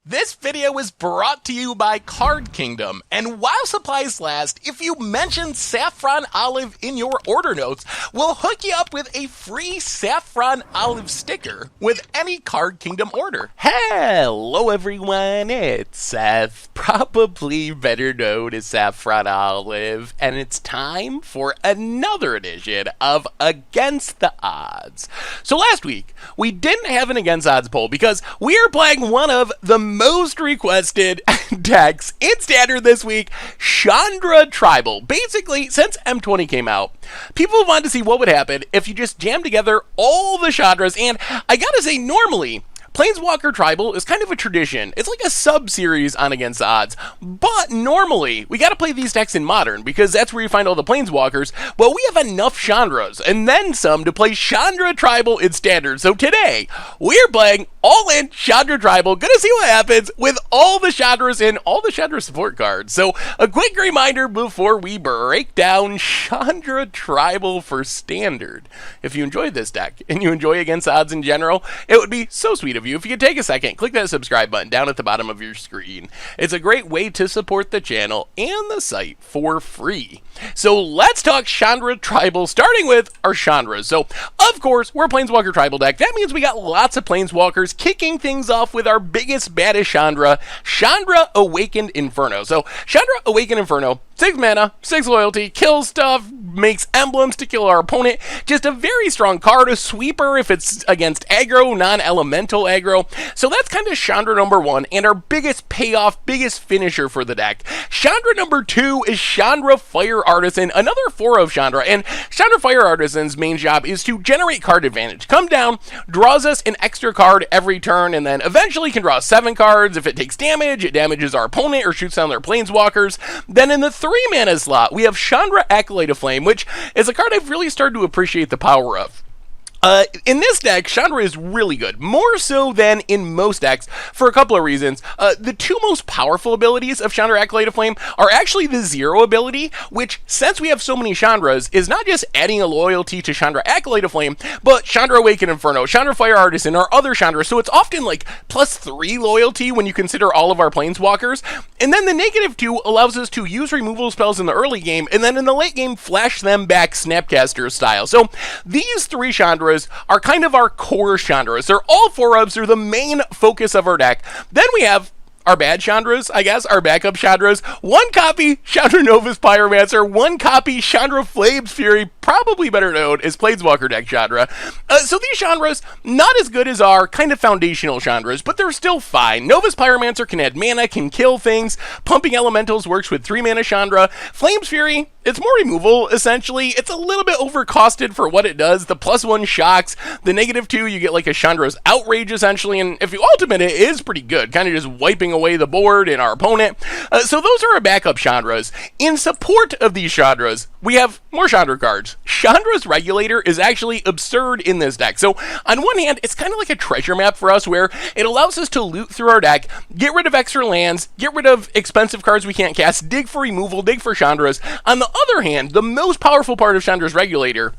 This video is brought to you by Card Kingdom, and while supplies last, if you mention Saffron Olive in your order notes, we'll hook you up with a free Saffron Olive sticker with any Card Kingdom order. Hello everyone, it's Seth, probably better known as Saffron Olive, and it's time for another edition of Against the Odds. So last week, we didn't have an Against Odds poll because we are playing one of the most requested decks in Standard this week, Chandra Tribal. Basically, since M20 came out, people wanted to see what would happen if you just jammed together all the Chandras, and I gotta say, normally, Planeswalker Tribal is kind of a tradition. It's like a sub-series on Against the Odds. But normally, we gotta play these decks in Modern, because that's where you find all the Planeswalkers. But we have enough Chandras, and then some, to play Chandra Tribal in Standard. So today, we're playing all-in Chandra Tribal. Gonna see what happens with all the Chandras and all the Chandra support cards. So, a quick reminder before we break down Chandra Tribal for Standard. If you enjoyed this deck, and you enjoy Against the Odds in general, it would be so sweet of you if you could take a second, click that subscribe button down at the bottom of your screen. It's a great way to support the channel and the site for free. So let's talk Chandra Tribal, starting with our Chandras. So, of course, we're a Planeswalker Tribal deck. That means we got lots of Planeswalkers, kicking things off with our biggest, baddest Chandra, Chandra Awakened Inferno. So, Chandra Awakened Inferno, 6 mana, 6 loyalty, kills stuff, makes emblems to kill our opponent. Just a very strong card, a sweeper if it's against aggro, non-elemental aggro. So that's kind of Chandra number 1, and our biggest payoff, biggest finisher for the deck. Chandra number 2 is Chandra Fire Artisan, another 4 of Chandra, and Chandra Fire Artisan's main job is to generate card advantage. Come down, draws us an extra card every turn, and then eventually can draw 7 cards. If it takes damage, it damages our opponent or shoots down their Planeswalkers. Then in the 3 mana slot, we have Chandra Acolyte of Flame, which is a card I've really started to appreciate the power of. In this deck, Chandra is really good, more so than in most decks, for a couple of reasons. The 2 most powerful abilities of Chandra Acolyte of Flame are actually the 0 ability, which, since we have so many Chandras, is not just adding a loyalty to Chandra Acolyte of Flame, but Chandra Awakened Inferno, Chandra Fire Artisan, or other Chandras, so it's often like +3 loyalty when you consider all of our Planeswalkers. And then the -2 allows us to use removal spells in the early game, and then in the late game, flash them back Snapcaster style. So these 3 Chandras are kind of our core Chandras. They're all 4-ups, they're the main focus of our deck. Then we have our bad Chandras, I guess, our backup Chandras. 1 copy Chandra Novus Pyromancer, 1 copy Chandra Flames Fury, probably better known as Planeswalker deck Chandra. So these Chandras, not as good as our kind of foundational Chandras, but they're still fine. Novus Pyromancer can add mana, can kill things. Pumping Elementals works with 3 mana Chandra. Flames Fury, it's more removal, essentially. It's a little bit overcosted for what it does. The +1 shocks. The -2, you get like a Chandra's Outrage, essentially. And if you ultimate it, it is pretty good. Kind of just wiping away the board and our opponent. So those are our backup Chandras. In support of these Chandras, we have more Chandra cards. Chandra's Regulator is actually absurd in this deck. So on one hand, it's kind of like a treasure map for us where it allows us to loot through our deck, get rid of extra lands, get rid of expensive cards we can't cast, dig for removal, dig for Chandras. On the other hand, the most powerful part of Chandra's Regulator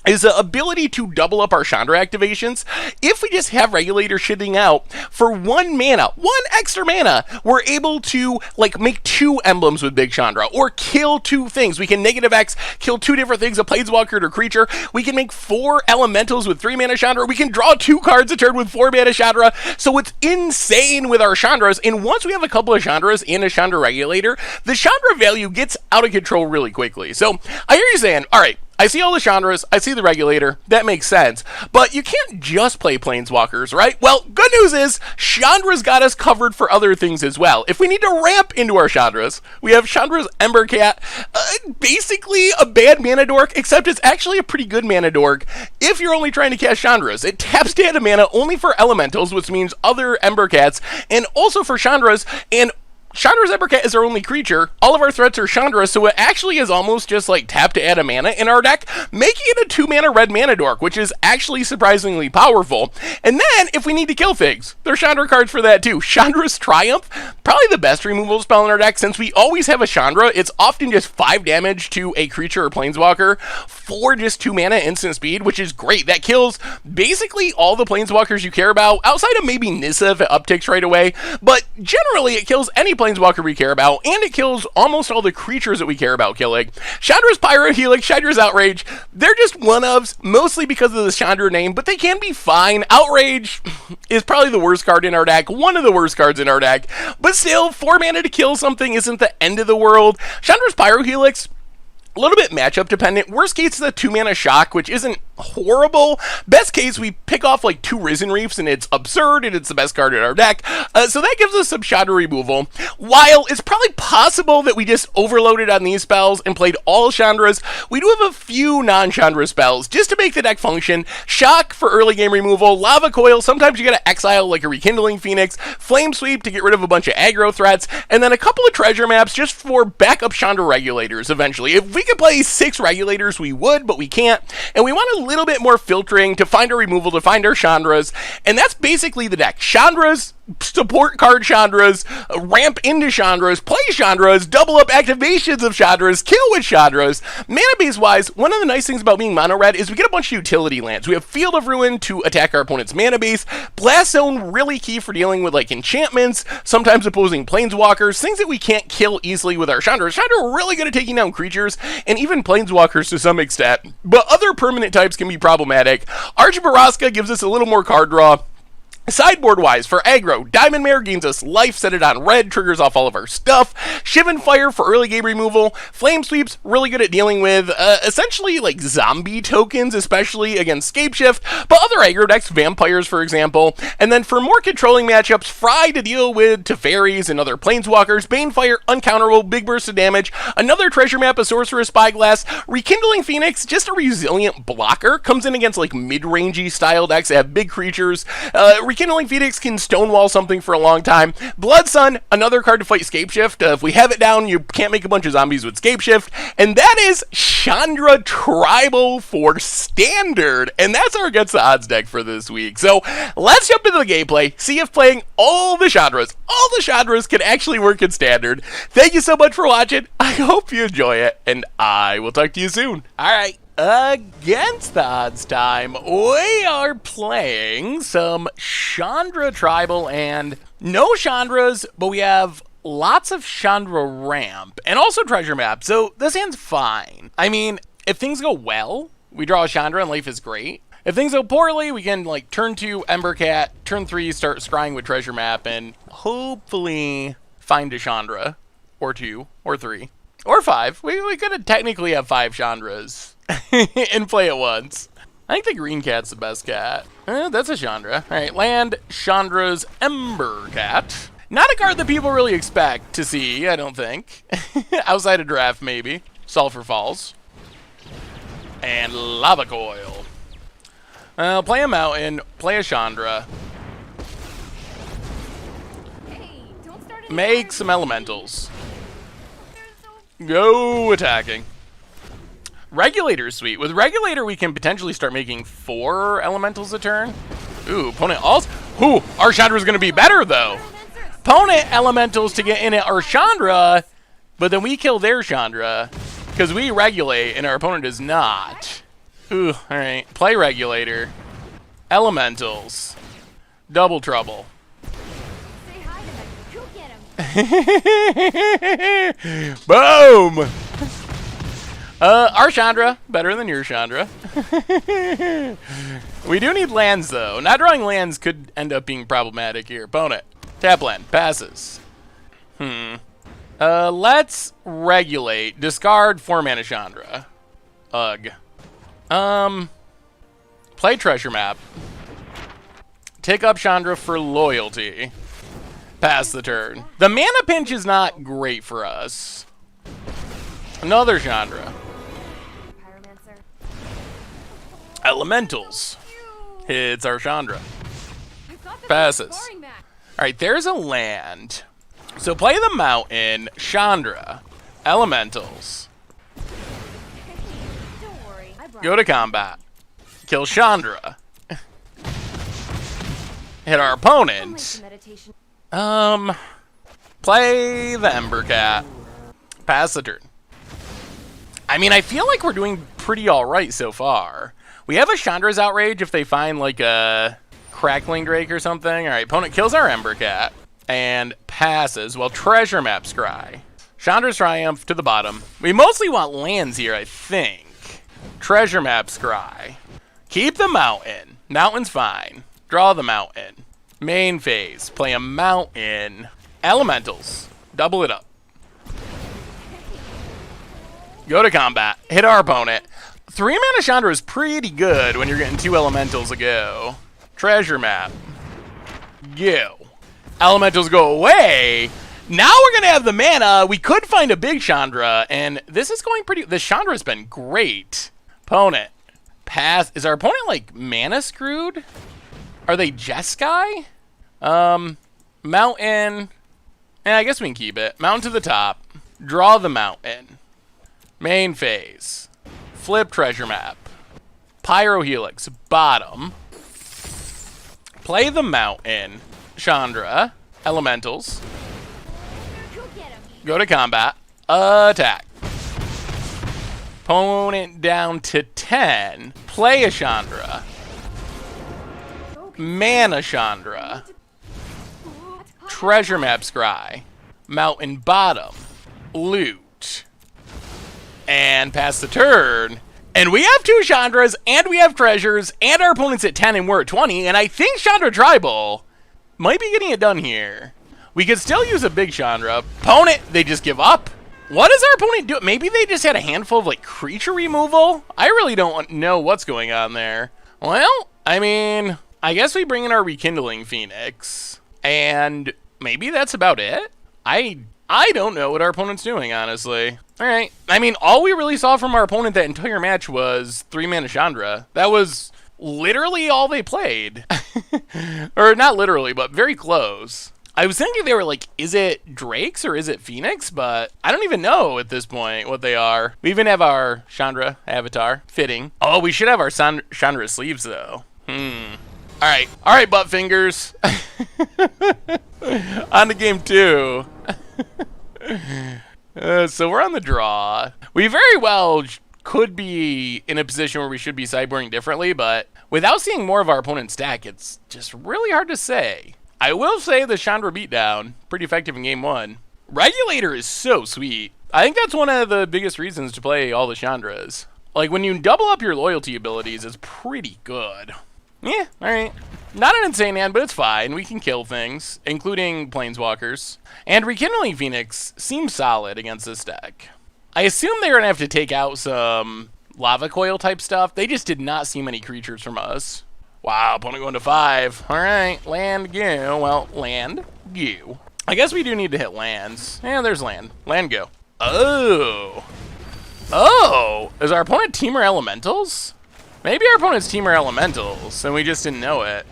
is the ability to double up our Chandra activations. If we just have Regulator shitting out for 1 mana, 1 extra mana, we're able to like make 2 emblems with Big Chandra, or kill 2 things. We can -X, kill 2 different things, a Planeswalker or creature. We can make 4 Elementals with 3 mana Chandra. We can draw 2 cards a turn with 4 mana Chandra. So it's insane with our Chandras, and once we have a couple of Chandras and a Chandra Regulator, the Chandra value gets out of control really quickly. So I hear you saying, alright, I see all the Chandras, I see the Regulator, that makes sense, but you can't just play Planeswalkers, right? Well, good news is, Chandra's got us covered for other things as well. If we need to ramp into our Chandras, we have Chandra's Embercat, basically a bad mana dork, except it's actually a pretty good mana dork if you're only trying to cast Chandras. It taps down a mana only for Elementals, which means other Embercats, and also for Chandras, and Chandra's Embercat is our only creature. All of our threats are Chandra, so it actually is almost just like tap to add a mana in our deck, making it a 2-mana red mana dork, which is actually surprisingly powerful. And then, if we need to kill things, there's Chandra cards for that too. Chandra's Triumph, probably the best removal spell in our deck. Since we always have a Chandra, it's often just 5 damage to a creature or planeswalker for just 2 mana instant speed, which is great. That kills basically all the planeswalkers you care about, outside of maybe Nissa if it upticks right away, but generally it kills any planeswalker we care about, and it kills almost all the creatures that we care about killing. Chandra's Pyro Helix, Chandra's Outrage, they're just one-ofs, mostly because of the Chandra name, but they can be fine. Outrage is probably the worst card in our deck, one of the worst cards in our deck, but still, 4 mana to kill something isn't the end of the world. Chandra's Pyro Helix, a little bit matchup dependent. Worst case is a 2-mana shock, which isn't horrible. Best case, we pick off like 2 Risen Reefs, and it's absurd, and it's the best card in our deck. So that gives us some Chandra removal. While it's probably possible that we just overloaded on these spells and played all Chandras, we do have a few non-Chandra spells just to make the deck function. Shock for early game removal, Lava Coil, sometimes you gotta exile like a Rekindling Phoenix, Flame Sweep to get rid of a bunch of aggro threats, and then a couple of treasure maps just for backup Chandra regulators eventually. If we could play 6 regulators, we would, but we can't, and we want a little bit more filtering to find our removal, to find our Chandras, and that's basically the deck. Chandras, support card Chandras, ramp into Chandras, play Chandras, double up activations of Chandras, kill with Chandras. Mana base wise, one of the nice things about being mono red is we get a bunch of utility lands. We have Field of Ruin to attack our opponent's mana base, Blast Zone really key for dealing with like enchantments, sometimes opposing planeswalkers, things that we can't kill easily with our Chandras. Chandra are really good at taking down creatures and even planeswalkers to some extent, but other permanent types can be problematic. Archibaraska gives us a little more card draw. Sideboard wise, for aggro, Diamond Mare gains us life, set it on red, triggers off all of our stuff. Shivan Fire for early game removal. Flame Sweep's really good at dealing with essentially like zombie tokens, especially against Scapeshift, but other aggro decks, vampires for example. And then for more controlling matchups, Fry to deal with Teferis and other planeswalkers. Banefire, uncounterable, big burst of damage. Another treasure map, a Sorcerer's Spyglass. Rekindling Phoenix, just a resilient blocker, comes in against like mid-rangey style decks that have big creatures. Rekindling Phoenix can stonewall something for a long time. Blood Sun, another card to fight Scapeshift. If we have it down, you can't make a bunch of zombies with Scapeshift. And that is Chandra Tribal for Standard. And that's our Against the Odds deck for this week. So let's jump into the gameplay, see if playing all the Chandras can actually work in Standard. Thank you so much for watching. I hope you enjoy it, and I will talk to you soon. All right. Against the Odds time, we are playing some Chandra Tribal, and no Chandras, but we have lots of Chandra Ramp, and also Treasure Map, so this hand's fine. I mean, if things go well, we draw a Chandra and life is great. If things go poorly, we can like turn 2 Embercat, turn 3 start scrying with Treasure Map, and hopefully find a Chandra, or 2, or 3, or 5. We could technically have 5 Chandras. And play it once. I think the green cat's the best cat. That's a Chandra. Alright, land Chandra's Embercat. Not a card that people really expect to see, I don't think. Outside of draft, maybe. Sulfur Falls. And Lava Coil. Play a Mountain, play a Chandra. Make some Elementals. Go attacking. Regulator's sweet. With Regulator, we can potentially start making 4 Elementals a turn. Ooh, opponent also. Ooh, our Chandra's going to be better, though. Opponent Elementals to get in at our Chandra, but then we kill their Chandra because we regulate and our opponent does not. Ooh, all right. Play Regulator. Elementals. Double trouble. Say hi to them. Go get him. Boom! Our Chandra, better than your Chandra. We do need lands, though. Not drawing lands could end up being problematic here. Opponent. Tap land. Passes. Let's regulate. Discard 4 mana Chandra. Ugh. Play Treasure Map. Take up Chandra for loyalty. Pass the turn. The mana pinch is not great for us. Another Chandra. Elementals. It's our Chandra. Passes. Alright, there's a land. So play the mountain, Chandra, elementals. Don't worry. I brought Go to combat. Kill Chandra. Hit our opponent. meditation. Play the Ember Cat. Pass the turn. I mean, I feel like we're doing pretty alright so far. We have a Chandra's Outrage if they find like a Crackling Drake or something. Alright, opponent kills our Ember Cat and passes while Treasure Map Scry. Chandra's Triumph to the bottom. We mostly want lands here, I think. Treasure Map Scry. Keep the mountain. Mountain's fine. Draw the mountain. Main phase. Play a mountain. Elementals. Double it up. Go to combat. Hit our opponent. 3 mana Chandra is pretty good when you're getting 2 elementals a go. Treasure map. Go. Elementals go away. Now we're going to have the mana. We could find a big Chandra, and this is going pretty... The Chandra's been great. Opponent. Pass. Is our opponent, like, mana screwed? Are they Jeskai? Mountain. Yeah, I guess we can keep it. Mountain to the top. Draw the mountain. Main phase. Flip treasure map. Pyro Helix. Bottom. Play the mountain. Chandra. Elementals. Go get him. Go to combat. Attack. Opponent down to 10. Play a Chandra. Mana Chandra. Treasure map scry. Mountain bottom. Loot. And pass the turn. And we have 2 Chandras, and we have treasures, and our opponent's at 10 and we're at 20, and I think Chandra Tribal might be getting it done here. We could still use a big Chandra. Opponent, they just give up. What does our opponent do? Maybe they just had a handful of, like, creature removal? I really don't know what's going on there. Well, I mean, I guess we bring in our Rekindling Phoenix, and maybe that's about it? I don't know what our opponent's doing, honestly. All right. I mean, all we really saw from our opponent that entire match was 3 mana Chandra. That was literally all they played. Or not literally, but very close. I was thinking they were like, is it Drakes or is it Phoenix? But I don't even know at this point what they are. We even have our Chandra avatar. Fitting. Oh, we should have our Chandra sleeves, though. All right. All right, butt fingers. On to game 2. So we're on the draw. We very well could be in a position where we should be sideboarding differently, but without seeing more of our opponent's stack, it's just really hard to say. I will say the Chandra beatdown, pretty effective in game 1. Regulator is so sweet. I think that's one of the biggest reasons to play all the Chandras. Like, when you double up your loyalty abilities, it's pretty good. Yeah, alright. Not an insane hand, but it's fine. We can kill things, including Planeswalkers. And Rekindling Phoenix seems solid against this deck. I assume they're going to have to take out some Lava Coil type stuff. They just did not see many creatures from us. Wow, opponent going to 5. Alright, land, go. Well, land, go. I guess we do need to hit lands. Yeah, there's land. Land, go. Oh. Oh, is our opponent Teamer Elementals? Maybe our opponent's Teamer Elementals, and we just didn't know it.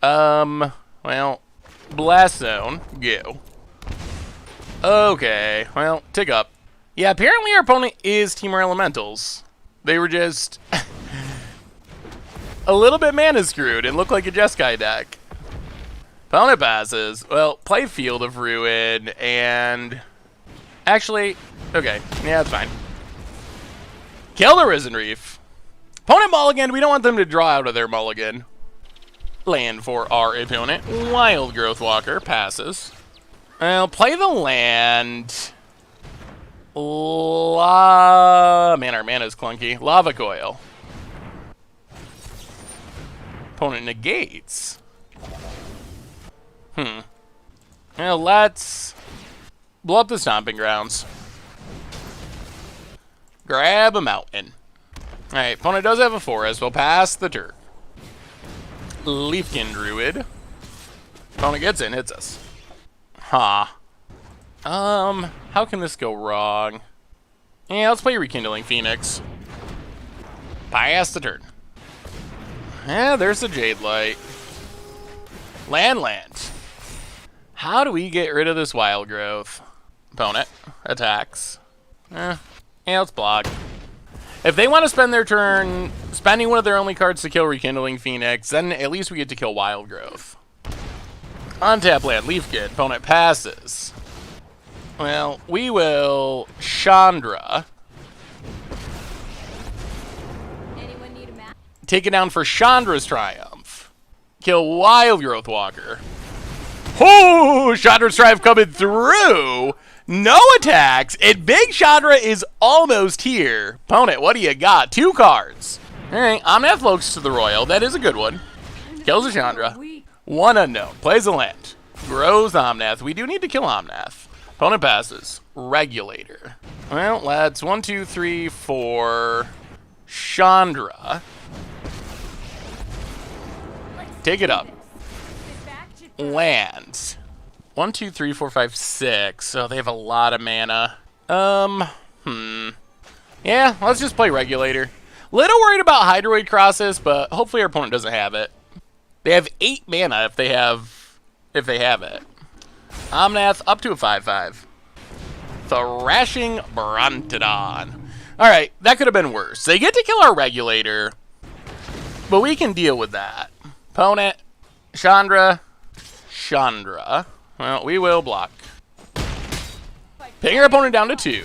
Well, Blast Zone, go. Okay, well, tick up. Yeah, apparently our opponent is Teamer Elementals. They were just a little bit mana screwed and look like a Jeskai deck. Opponent passes. Well, play Field of Ruin, and actually, okay, yeah, that's fine. Kill the Risen Reef. Opponent mulligan, we don't want them to draw out of their mulligan. Land for our opponent. Wild Growth Walker passes. Well, play the land. Man, our mana is clunky. Lava Coil. Opponent negates. Well, let's blow up the Stomping Grounds. Grab a mountain. Alright, opponent does have a forest. We'll pass the turn. Leafkin Druid. Opponent gets in, hits us. Huh. How can this go wrong? Yeah, let's play Rekindling Phoenix. Pass the turn. Yeah, there's the Jade Light. Land. How do we get rid of this wild growth? Opponent attacks. Yeah, let's block. If they want to spend their turn spending one of their only cards to kill Rekindling Phoenix, then at least we get to kill wild growth. Untap land, Leaf Kid. Opponent passes. Well, we will Chandra. Anyone need a map? Take it down for Chandra's Triumph. Kill Wild Growth Walker. Oh, Chandra's Triumph coming through. No attacks, and Big Chandra is almost here. Opponent, what do you got? 2 cards. All right, Omnath Looks to the Royal. That is a good one. Kills a Chandra. 1 unknown. Plays a land. Grows Omnath. We do need to kill Omnath. Opponent passes. Regulator. Well, that's 1, 2, 3, 4. Chandra. Take it up. Lands. 1, 2, 3, 4, 5, 6. So they have a lot of mana. Yeah, let's just play Regulator. Little worried about Hydroid Crosses, but hopefully our opponent doesn't have it. They have 8 mana if they have it. Omnath up to a 5/5. Thrashing Brontodon. Alright, that could have been worse. They get to kill our Regulator, but we can deal with that. Opponent, Chandra. Well, we will block. Ping our opponent down to 2.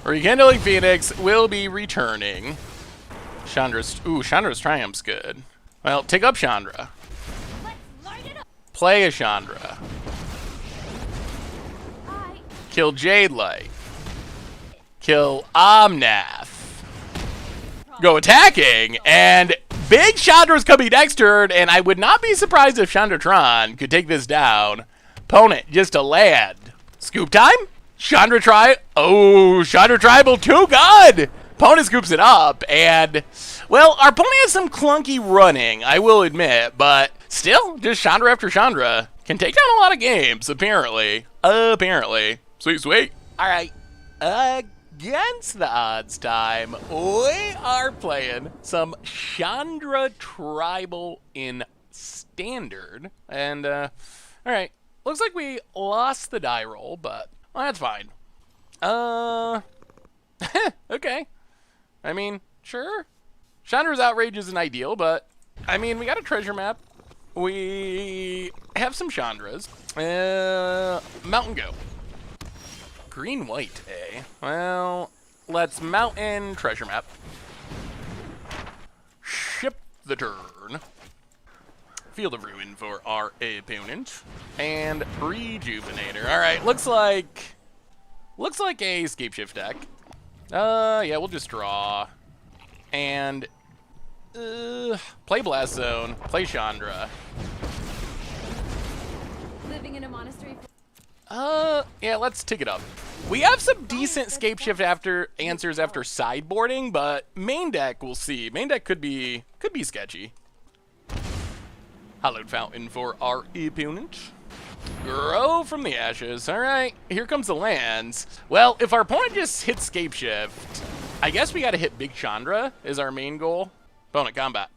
Rekindling Phoenix will be returning. Chandra's Triumph's good. Well, take up Chandra. Play a Chandra. Kill Jade Light. Kill Omnath. Go attacking, and Big Chandra's coming next turn, and I would not be surprised if Chandratron could take this down. Opponent, just a land. Scoop time? Chandra Tribal, too good! Opponent scoops it up, and, well, our opponent has some clunky running, I will admit, but still, just Chandra after Chandra can take down a lot of games, apparently. Sweet, sweet. All right, against the odds time, we are playing some Chandra Tribal in Standard, and, all right, looks like we lost the die roll, but well, that's fine. Okay. I mean, sure. Chandra's Outrage isn't ideal, but, I mean, we got a treasure map. We have some Chandras. Mountain Go. Green-white, eh? Well, let's Mountain treasure map. Ship the turn. Field of Ruin for our opponent. And Rejuvenator. Alright, looks like a Scape Shift deck. Yeah, we'll just draw. And play Blast Zone, play Chandra. Living in a monastery. Yeah, let's tick it up. We have some decent Scape Shift answers after sideboarding, but main deck, we'll see. Main deck could be sketchy. Hallowed Fountain for our opponent. Grow from the ashes. All right, here comes the lands. Well, if our opponent just hits Scape Shift, I guess we got to hit Big Chandra is our main goal. Opponent combat.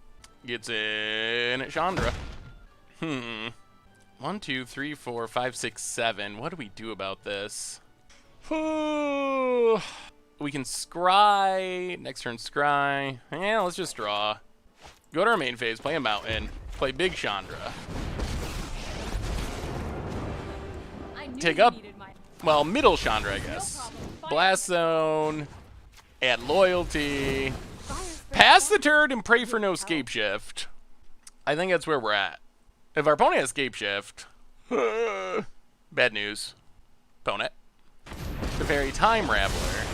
Gets in at Chandra. 1, 2, 3, 4, 5, 6, 7. What do we do about this? We can scry. Next turn, scry. Yeah, let's just draw. Go to our main phase, play a mountain, play Big Chandra. Take up, well, middle Chandra, I guess. Blast Zone, add loyalty, pass the turn and pray for no Scape Shift. I think that's where we're at. If our opponent has Scape Shift, bad news. Opponent. The Fairy Time Raveler.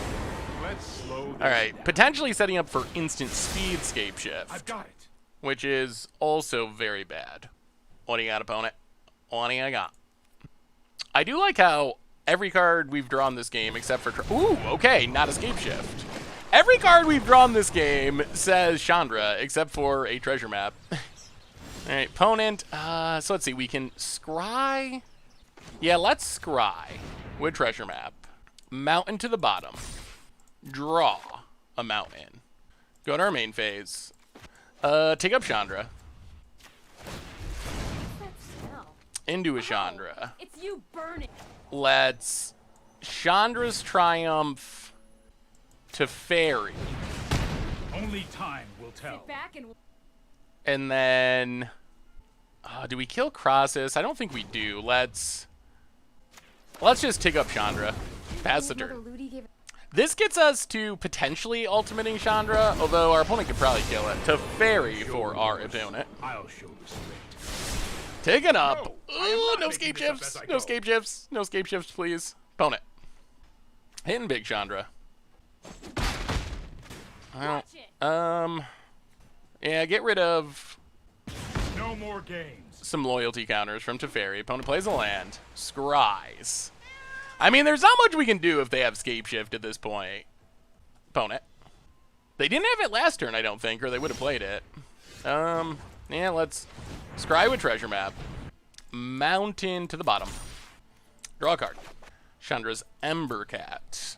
Alright, potentially setting up for instant speed Scape Shift. I've got it. Which is also very bad. What do you got, opponent? What do you got? I do like how every card we've drawn this game, except for... Ooh, okay, not a Scape Shift. Every card we've drawn this game says Chandra, except for a treasure map. Alright, opponent. So let's see, we can scry. Yeah, let's scry with treasure map. Mountain to the bottom. Draw a mountain. Go to our main phase. Take up Chandra. into a Chandra. It's you burning. Let's Chandra's Triumph to Fairy. Only time will tell. Sit back and And then, do we kill Crossus? I don't think we do. Let's just take up Chandra. Pass the turn. This gets us to potentially ultimating Chandra, although our opponent could probably kill it. To Fairy for our opponent. I'll show respect. Take it up. No, I am Ooh, not no making scape this up shifts. as I No go. scape shifts. No scape shifts, please. Opponent. Hitting big Chandra. Well, watch it. yeah, get rid of No more games. some loyalty counters from Teferi. Opponent plays a land. Scries. I mean, there's not much we can do if they have scape shift at this point. Opponent. They didn't have it last turn, I don't think, or they would have played it. Yeah, let's scry with treasure map. Mountain to the bottom. Draw a card. Chandra's Ember Cat.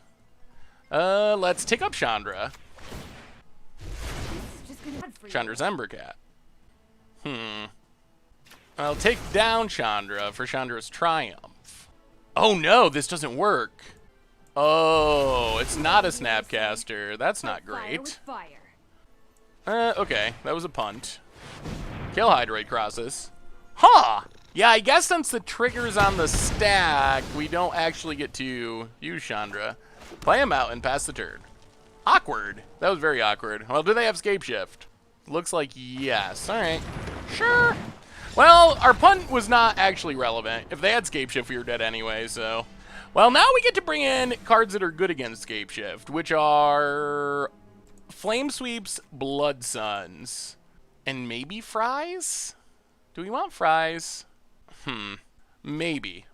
Let's take up Chandra. It's just gonna for you. Chandra's Ember Cat. I'll take down Chandra for Chandra's Triumph. Oh no, this doesn't work. Oh, it's not a Snapcaster. That's not Fire with great. fire. Okay, that was a punt. Kill Hydroid Crossus. Huh! Yeah, I guess since the trigger's on the stack, we don't actually get to use Chandra. Play him out and pass the turn. Awkward. That was very awkward. Well, do they have scape shift? Looks like yes. Alright. Sure. Well, our punt was not actually relevant. If they had scape shift, we were dead anyway, so. Well, now we get to bring in cards that are good against scape shift, which are Flame Sweeps, Blood Suns, and maybe Fries? Do we want Fries? Maybe.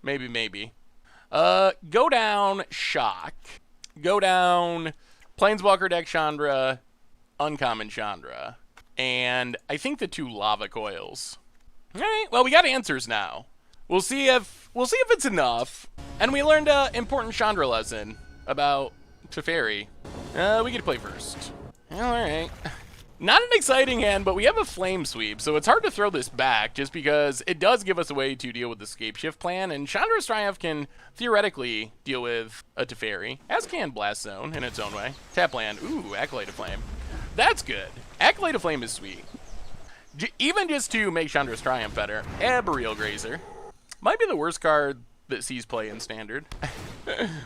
Go down Shock. Go down Planeswalker deck Chandra, Uncommon Chandra, and I think the 2 Lava Coils. All right, well, we got answers now. We'll see if it's enough. And we learned an important Chandra lesson about Teferi. We get to play first. All right. Not an exciting hand, but we have a Flame Sweep, so it's hard to throw this back just because it does give us a way to deal with the Scape Shift plan, and Chandra's Triumph can theoretically deal with a Teferi, as can Blast Zone in its own way. Tap land. Ooh, Acolyte of Flame. That's good. Acolyte of Flame is sweet. Even just to make Chandra's Triumph better. Arboreal Grazer. Might be the worst card that sees play in Standard.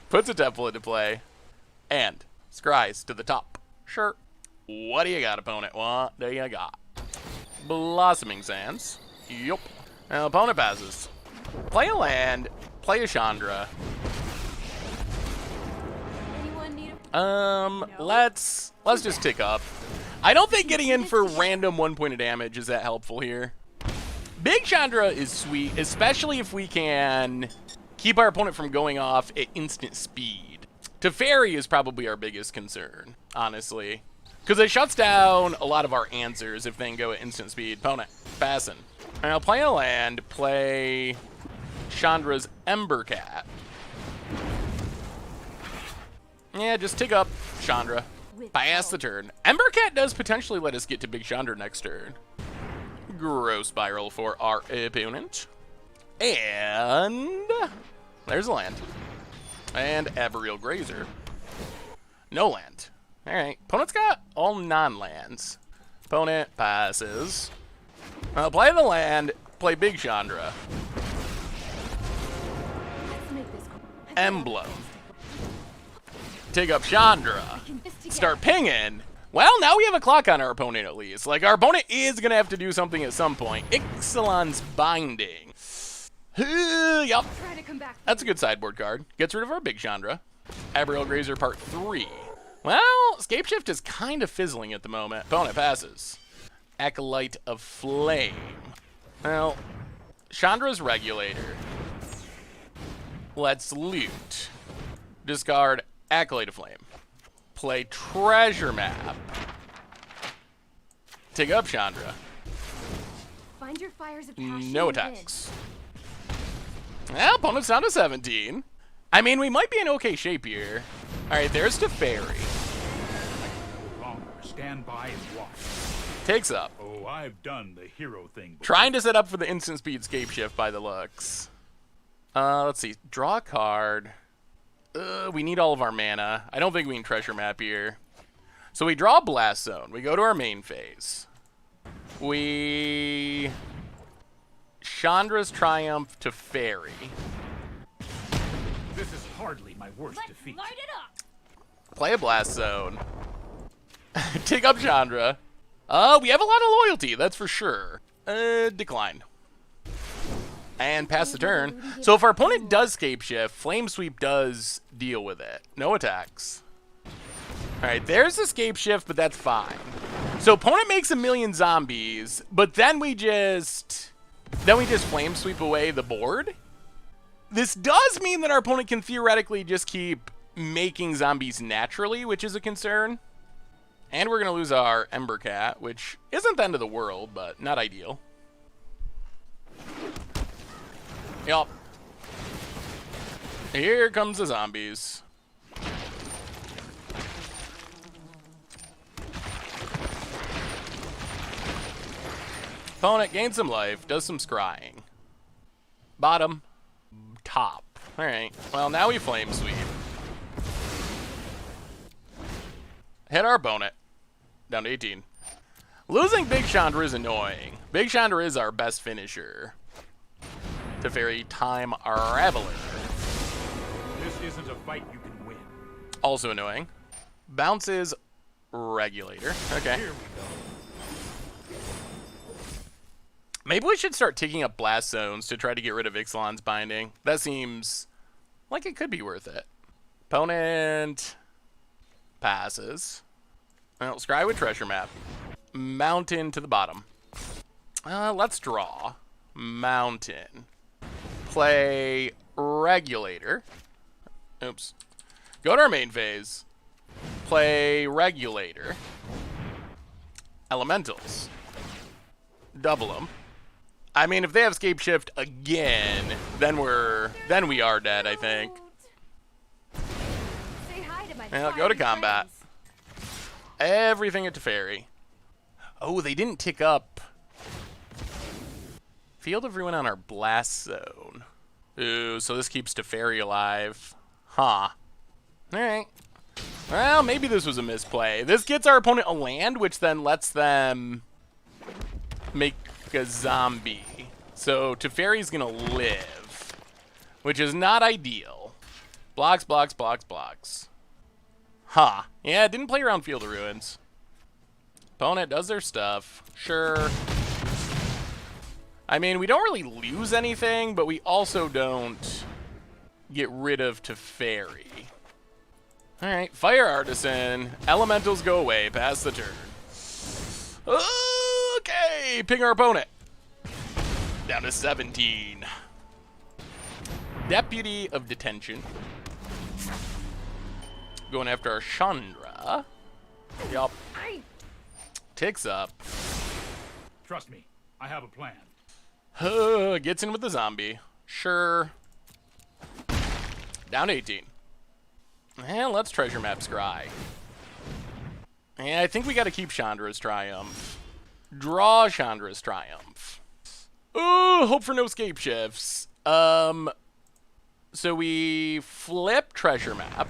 Puts a temple into play. And scries to the top. Sure. What do you got, opponent? What do you got? Blossoming Sands. Yup. Now, opponent passes. Play a land. Play a Chandra. Anyone need a Let's just tick up. I don't think getting in for random 1 point of damage is that helpful here. Big Chandra is sweet, especially if we can keep our opponent from going off at instant speed. Teferi is probably our biggest concern, honestly. Because it shuts down a lot of our answers if they can go at instant speed. Opponent, passing. And I'll play a land, play Chandra's Ember Cat. Yeah, just tick up Chandra. Pass the turn. Ember Cat does potentially let us get to Big Chandra next turn. Growth Spiral for our opponent. And there's a land. And Arboreal Grazer. No land. Alright, opponent's got all non-lands. Opponent passes. Play the land, play Big Chandra. Let's make this Emblem. Take up Chandra. this together. Start pinging. Well, now we have a clock on our opponent at least. Like, our opponent is going to have to do something at some point. Ixalan's Binding. Yup. Try to come back. That's a good sideboard card. Gets rid of our Big Chandra. Arboreal Grazer Part 3. Well, Scape Shift is kind of fizzling at the moment. Opponent passes. Acolyte of Flame. Well, Chandra's Regulator. Let's loot. Discard Acolyte of Flame. Play Treasure Map. Take up Chandra. Find your fires of passion. No and win. attacks. Well, opponent's down to 17. I mean, we might be in okay shape here. All right, there's Teferi. No longer stand by and watch. Takes up. Oh, I've done the hero thing before. Trying to set up for the instant speed scape shift by the looks. Let's see. Draw a card. We need all of our mana. I don't think we can treasure map here. So we draw a blast zone. We go to our main phase. We... Chandra's Triumph to Fairy. This is hardly my worst defeat. Light it up. Play a blast zone. Take up Chandra. We have a lot of loyalty, that's for sure. Decline. And pass the turn. So if our opponent does scape shift, Flame Sweep does deal with it. No attacks. Alright, there's the scape shift, but that's fine. So opponent makes a million zombies, but then we just Flame Sweep away the board. This does mean that our opponent can theoretically just keep making zombies naturally, which is a concern. And we're going to lose our Ember Cat, which isn't the end of the world, but not ideal. Yup. Here comes the zombies. Opponent gains some life, does some scrying. Bottom. Top. Alright, well now we Flame Sweep. Hit our opponent. Down to 18. Losing Big Chandra is annoying. Big Chandra is our best finisher. Teferi Time Raveler. This isn't a fight you can win. Also annoying. Bounces Regulator. Okay. Here we go. Maybe we should start taking up blast zones to try to get rid of Ixalan's binding. That seems like it could be worth it. Opponent passes. Well, scry with treasure map. Mountain to the bottom. Let's draw. Mountain. Play Regulator. Oops. Go to our main phase. Play Regulator. Elementals. Double them. I mean, if they have escape shift again, then we are dead, I think. Say hi to my Well, go to fiery combat. friends. Everything at Teferi. Oh, they didn't tick up. Field everyone on our blast zone. Ooh, so this keeps Teferi alive. Huh. Alright. Well, maybe this was a misplay. This gets our opponent a land, which then lets them make a zombie. So Teferi's gonna live, which is not ideal. Blocks, blocks, blocks, blocks. Huh. Yeah, didn't play around Field of Ruins. Opponent does their stuff. Sure. I mean, we don't really lose anything, but we also don't get rid of Teferi. Alright, Fire Artisan. Elementals go away. Pass the turn. Okay, ping our opponent. Down to 17. Deputy of Detention. Going after our Chandra. Yup. Ticks up. Trust me, I have a plan. Gets in with the zombie. Sure. Down to 18. And let's treasure map scry. And I think we got to keep Chandra's Triumph. Draw Chandra's Triumph. Ooh, hope for no escape shifts. So we flip treasure map.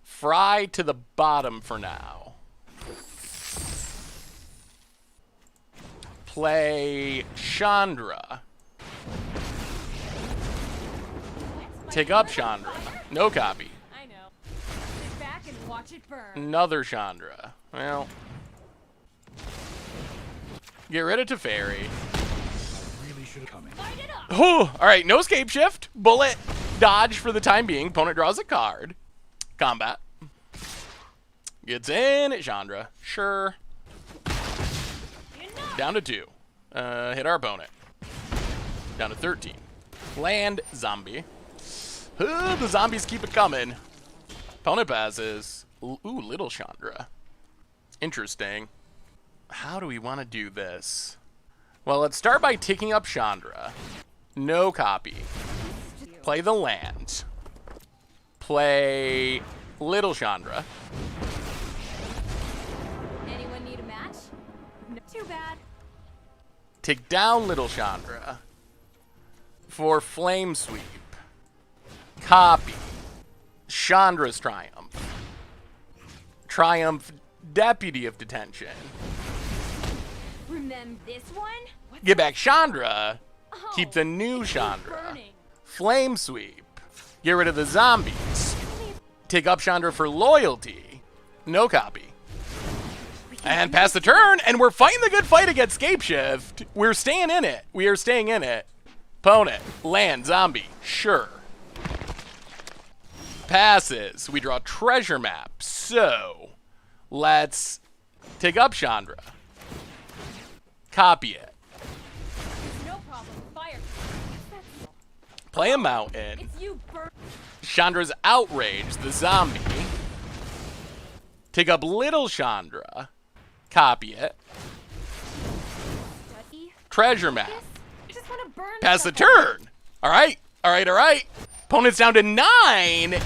Fry to the bottom for now. Play Chandra. Take up Chandra. No copy. I know. Sit back and watch it burn. Another Chandra. Well. Get rid of Teferi. Really should have come in. Light it up. Whew. Alright, no escape shift. Bullet. Dodge for the time being. Opponent draws a card. Combat. Gets in at Chandra. Sure. Down to 2. Hit our opponent. Down to 13. Land zombie. The zombies keep it coming. Opponent passes. Ooh, little Chandra. Interesting. How do we want to do this? Well, let's start by ticking up Chandra. No copy. Play the land. Play little Chandra. Anyone need a match? bad. Take down little Chandra for flame sweep. Copy. Chandra's triumph. Triumph deputy of detention. Remember this one? What's Get back Chandra. Oh, Keep the new it's Chandra. burning. Flame sweep. Get rid of the zombies. Take up Chandra for loyalty. No copy. And pass the turn, and we're fighting the good fight against Scape Shift. We're staying in it. We are staying in it. Opponent. Land. Zombie. Sure. Passes. We draw treasure map. So, let's take up Chandra. Copy it. No problem. Fire. Play a mountain. It's you, burn. Chandra's outrage. The zombie. Take up little Chandra. Copy it. Study. Treasure map. I just want to burn. Pass the stuff. turn. All right. All right. All right. Opponent's down to 9,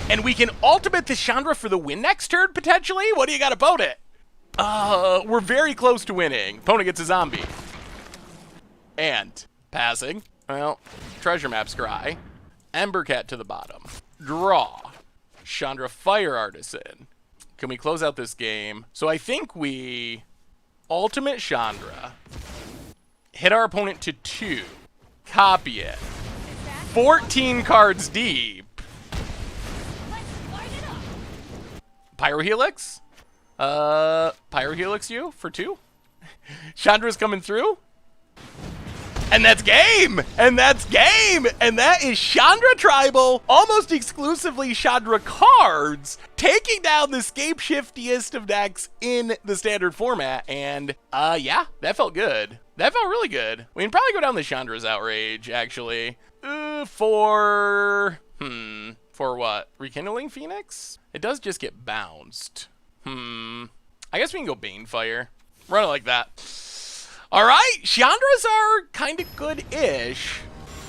and we can ultimate the Chandra for the win next turn, potentially? What do you got about it? We're very close to winning. Opponent gets a zombie. And passing. Well, treasure map scry. Ember Cat to the bottom. Draw. Chandra Fire Artisan. Can we close out this game? So I think we ultimate Chandra. Hit our opponent to 2. Copy it. 14 cards deep. Let's light it up. Pyrohelix? Pyrohelix you for 2? Chandra's coming through? And that's game! And that's game! And that is Chandra Tribal, almost exclusively Chandra cards, taking down the scape shiftiest of decks in the standard format. And, yeah, that felt good. That felt really good. We can probably go down the Chandra's outrage, actually. For what? Rekindling Phoenix? It does just get bounced. I guess we can go Banefire. Run it like that. All right, Chandras are kind of good-ish.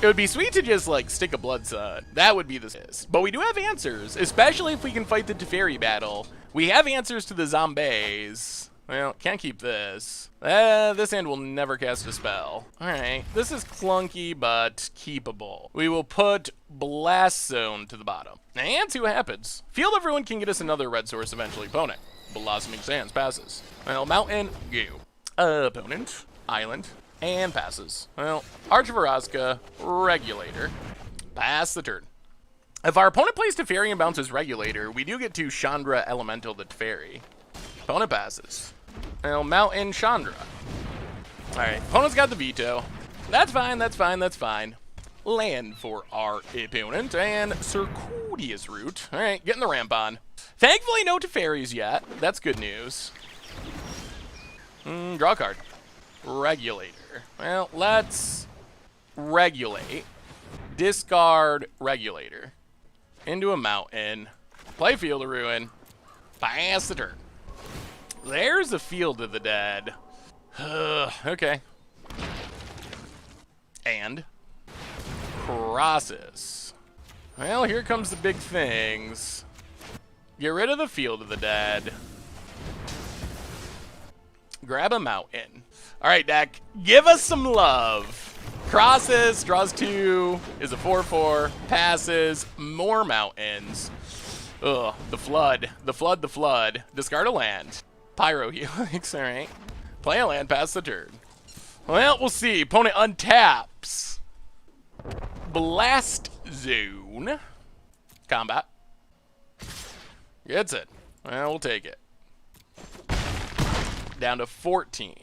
It would be sweet to just, like, stick a Blood Sun. That would be the sis. But we do have answers, especially if we can fight the Teferi battle. We have answers to the zombies. Well, can't keep this. This hand will never cast a spell. All right, this is clunky, but keepable. We will put Blast Zone to the bottom. And see what happens. Field of Ruin can get us another red source eventually. Opponent. Blossoming Sands passes. Well, Mountain, go. Opponent. Island, and passes. Well, Arch of Araska, Regulator, pass the turn. If our opponent plays Teferi and bounces Regulator, we do get to Chandra Elemental the Teferi. Opponent passes. Well, Mountain, Chandra. Alright, opponent's got the veto. That's fine, that's fine, that's fine. Land for our opponent, and Circuitous Route. Alright, getting the ramp on. Thankfully, no Teferis yet. That's good news. Draw a card. Regulator. Well, let's regulate. Discard Regulator. Into a mountain. Play Field of Ruin. Pass the turn. There's the Field of the Dead. Okay. And Crosses. Well, here comes the big things. Get rid of the Field of the Dead. Grab a mountain. All right, deck, give us some love. Crosses, draws 2, is a 4/4, passes, more mountains. Ugh, the flood, the flood, the flood. Discard a land. Pyrohelix, all right. Play a land, pass the turn. Well, we'll see. Opponent untaps. Blast Zone. Combat. Gets it. Well, we'll take it. Down to 14.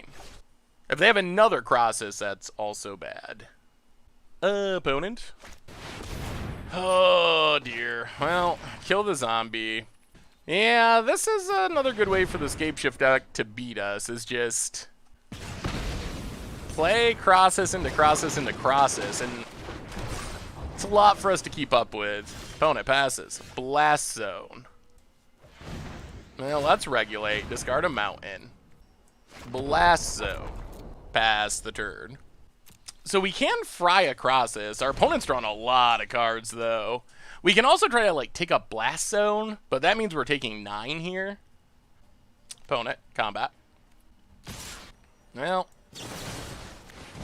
If they have another Crosses, that's also bad. Opponent. Oh, dear. Well, kill the zombie. Yeah, this is another good way for the Scapeshift deck to beat us, is just play Crosses into Crosses into Crosses, and it's a lot for us to keep up with. Opponent passes. Blast Zone. Well, let's regulate. Discard a mountain. Blast Zone. Pass the turn. So we can fry a Crosses. Our opponent's drawing a lot of cards, though. We can also try to, like, take up Blast Zone, but that means we're taking 9 here. Opponent, combat. Well,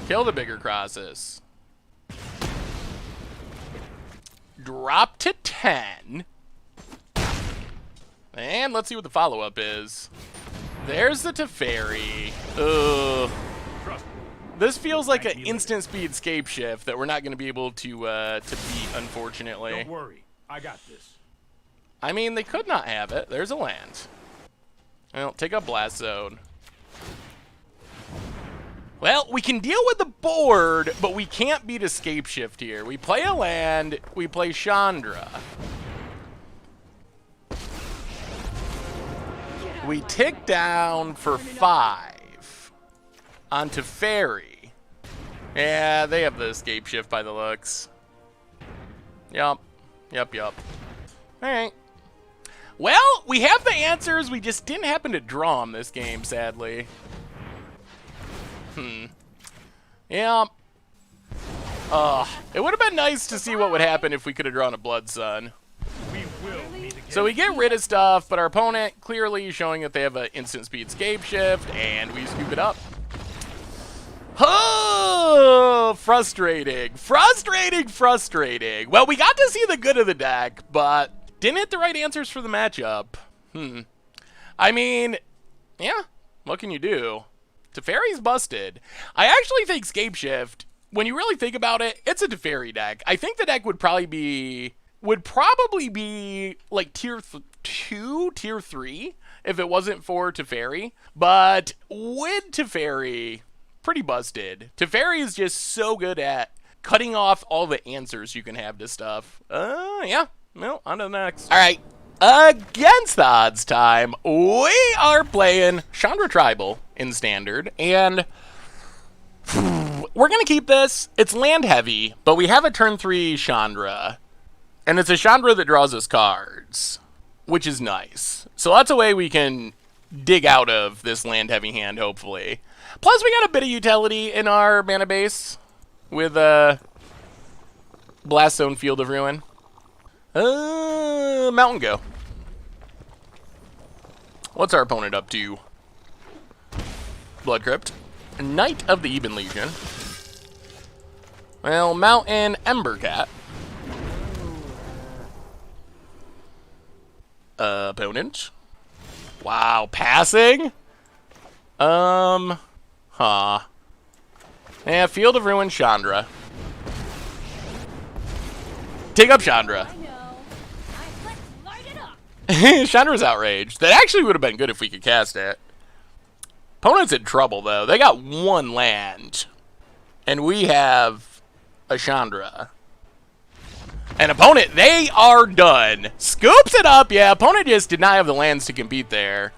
Kill the bigger crosses. Drop to 10. And let's see what the follow-up is. There's the Teferi. Ugh. This feels like an instant speed scape shift that we're not going to be able to beat, unfortunately. Don't worry, I got this. I mean, they could not have it. There's a land. Well, take up Blast Zone. Well, we can deal with the board, but we can't beat a scape shift here. We play a land, we play Chandra. We tick down for 5 on Teferi. Yeah, they have the escape shift by the looks. Yup. All right. Well, we have the answers. We just didn't happen to draw them this game, sadly. Yeah. It would have been nice to see what would happen if we could have drawn a Blood Sun. We will meet again. So we get rid of stuff, but our opponent clearly showing that they have an instant speed scape shift, and we scoop it up. Oh, frustrating. Well, we got to see the good of the deck, but didn't hit the right answers for the matchup. I mean, yeah, what can you do? Teferi's busted. I actually think Scape Shift, when you really think about it, it's a Teferi deck. I think the deck would probably be like tier 2, tier 3 if it wasn't for Teferi. But with Teferi, pretty busted. Teferi is just so good at cutting off all the answers you can have to stuff. Yeah. Well, on to the next. All right. Against the odds time, we are playing Chandra Tribal in Standard, and we're going to keep this. It's land heavy, but we have a turn 3 Chandra, and it's a Chandra that draws us cards, which is nice. So that's a way we can dig out of this land heavy hand, hopefully. Plus, we got a bit of utility in our mana base with Blast Zone, Field of Ruin. Mountain Go. What's our opponent up to? Blood Crypt. Knight of the Eben Legion. Well, Mountain Ember Cat. Opponent. Wow, passing? Yeah, Field of Ruin, Chandra. Take up Chandra. Chandra's outraged. That actually would have been good if we could cast it. Opponent's in trouble, though. They got 1 land. And we have a Chandra. And opponent, they are done. Scoops it up. Yeah, opponent just did not have the lands to compete there.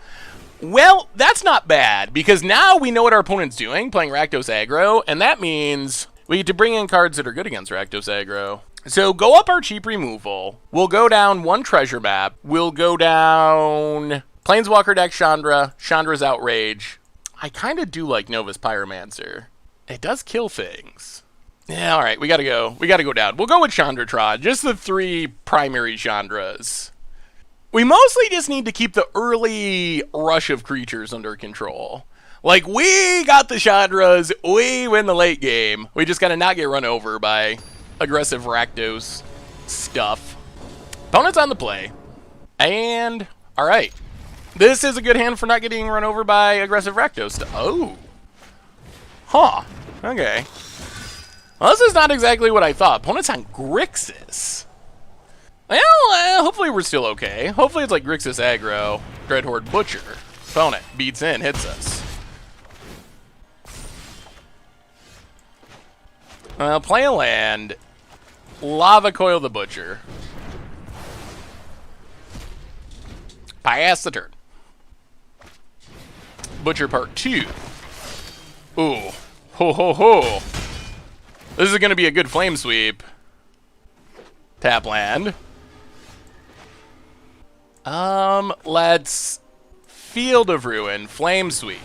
Well, that's not bad, because now we know what our opponent's doing, playing Rakdos aggro, and that means we get to bring in cards that are good against Rakdos aggro. So go up our cheap removal. We'll go down 1 treasure map. We'll go down Planeswalker deck Chandra, Chandra's Outrage. I kind of do like Nova's Pyromancer. It does kill things. Yeah, all right, we gotta go. We gotta go down. We'll go with Chandratrod, just the 3 primary Chandras. We mostly just need to keep the early rush of creatures under control. Like, we got the Chandras, we win the late game. We just gotta not get run over by aggressive Rakdos stuff. Opponent's on the play. And, alright. This is a good hand for not getting run over by aggressive Rakdos stuff. Oh. Huh. Okay. Well, this is not exactly what I thought. Opponent's on Grixis. Well, hopefully we're still okay. Hopefully it's like Grixis aggro, Dreadhorde Butcher. Opponent beats in, hits us. Well, play a land. Lava Coil the Butcher. Pass the turn. Butcher part 2. Ooh. Ho ho ho. This is going to be a good flame sweep. Tap land. Let's Field of Ruin, flame sweep.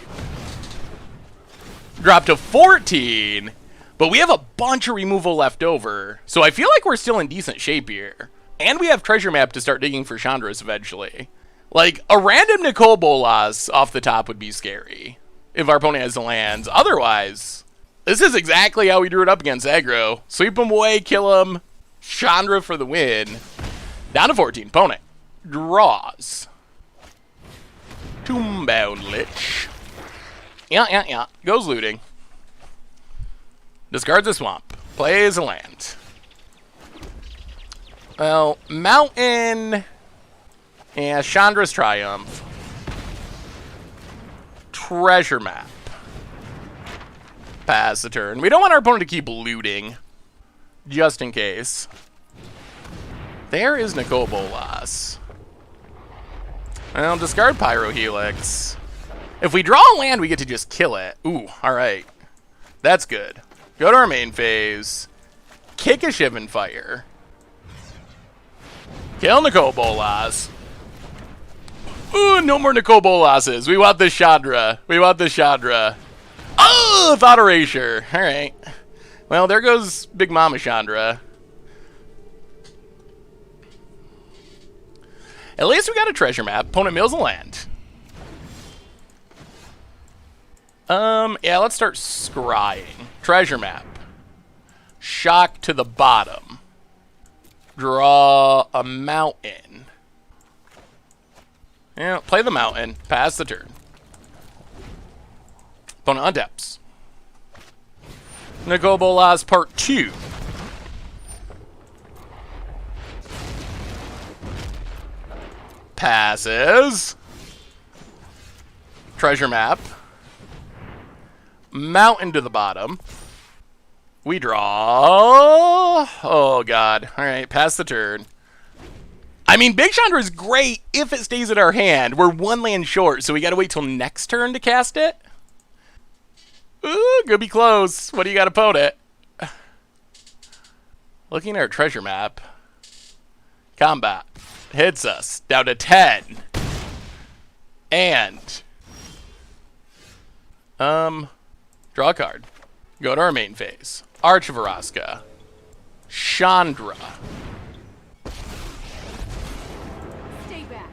Drop to 14. But we have a bunch of removal left over, so I feel like we're still in decent shape here. And we have treasure map to start digging for Chandras eventually. Like, a random Nicole Bolas off the top would be scary. if our opponent has the lands. Otherwise, this is exactly how we drew it up against aggro. Sweep him away, kill him. Chandra for the win. Down to 14. Opponent draws. Tombbound Lich. Yeah. Goes looting. Discards a swamp. Plays a land. Well, Mountain. Yeah, Chandra's Triumph. Treasure Map. Pass the turn. We don't want our opponent to keep looting. Just in case. There is Nicole Bolas. Well, discard Pyro Helix. If we draw a land, we get to just kill it. Ooh, alright. That's good. Go to our main phase. Kick a Shivan Fire. Kill Nicole Bolas. Ooh, no more Nicole Bolases. We want this Chandra. Oh, Thought Erasure. Alright. Well, there goes Big Mama Chandra. At least we got a treasure map. Opponent mills a land. Yeah, let's start scrying. Treasure map. Shock to the bottom. Draw a mountain. Yeah, play the mountain. Pass the turn. Opponent untaps. Nicole Bolas Part 2. Passes. Treasure map. Mountain to the bottom. We draw. Oh, God. All right, pass the turn. I mean, Big Chandra is great if it stays in our hand. We're one land short, so we got to wait till next turn to cast it. Ooh, gonna be close. What do you got, opponent? Looking at our treasure map. Combat. Hits us. Down to 10. And. Draw a card. Go to our main phase. Arch of Araska. Chandra. Stay back.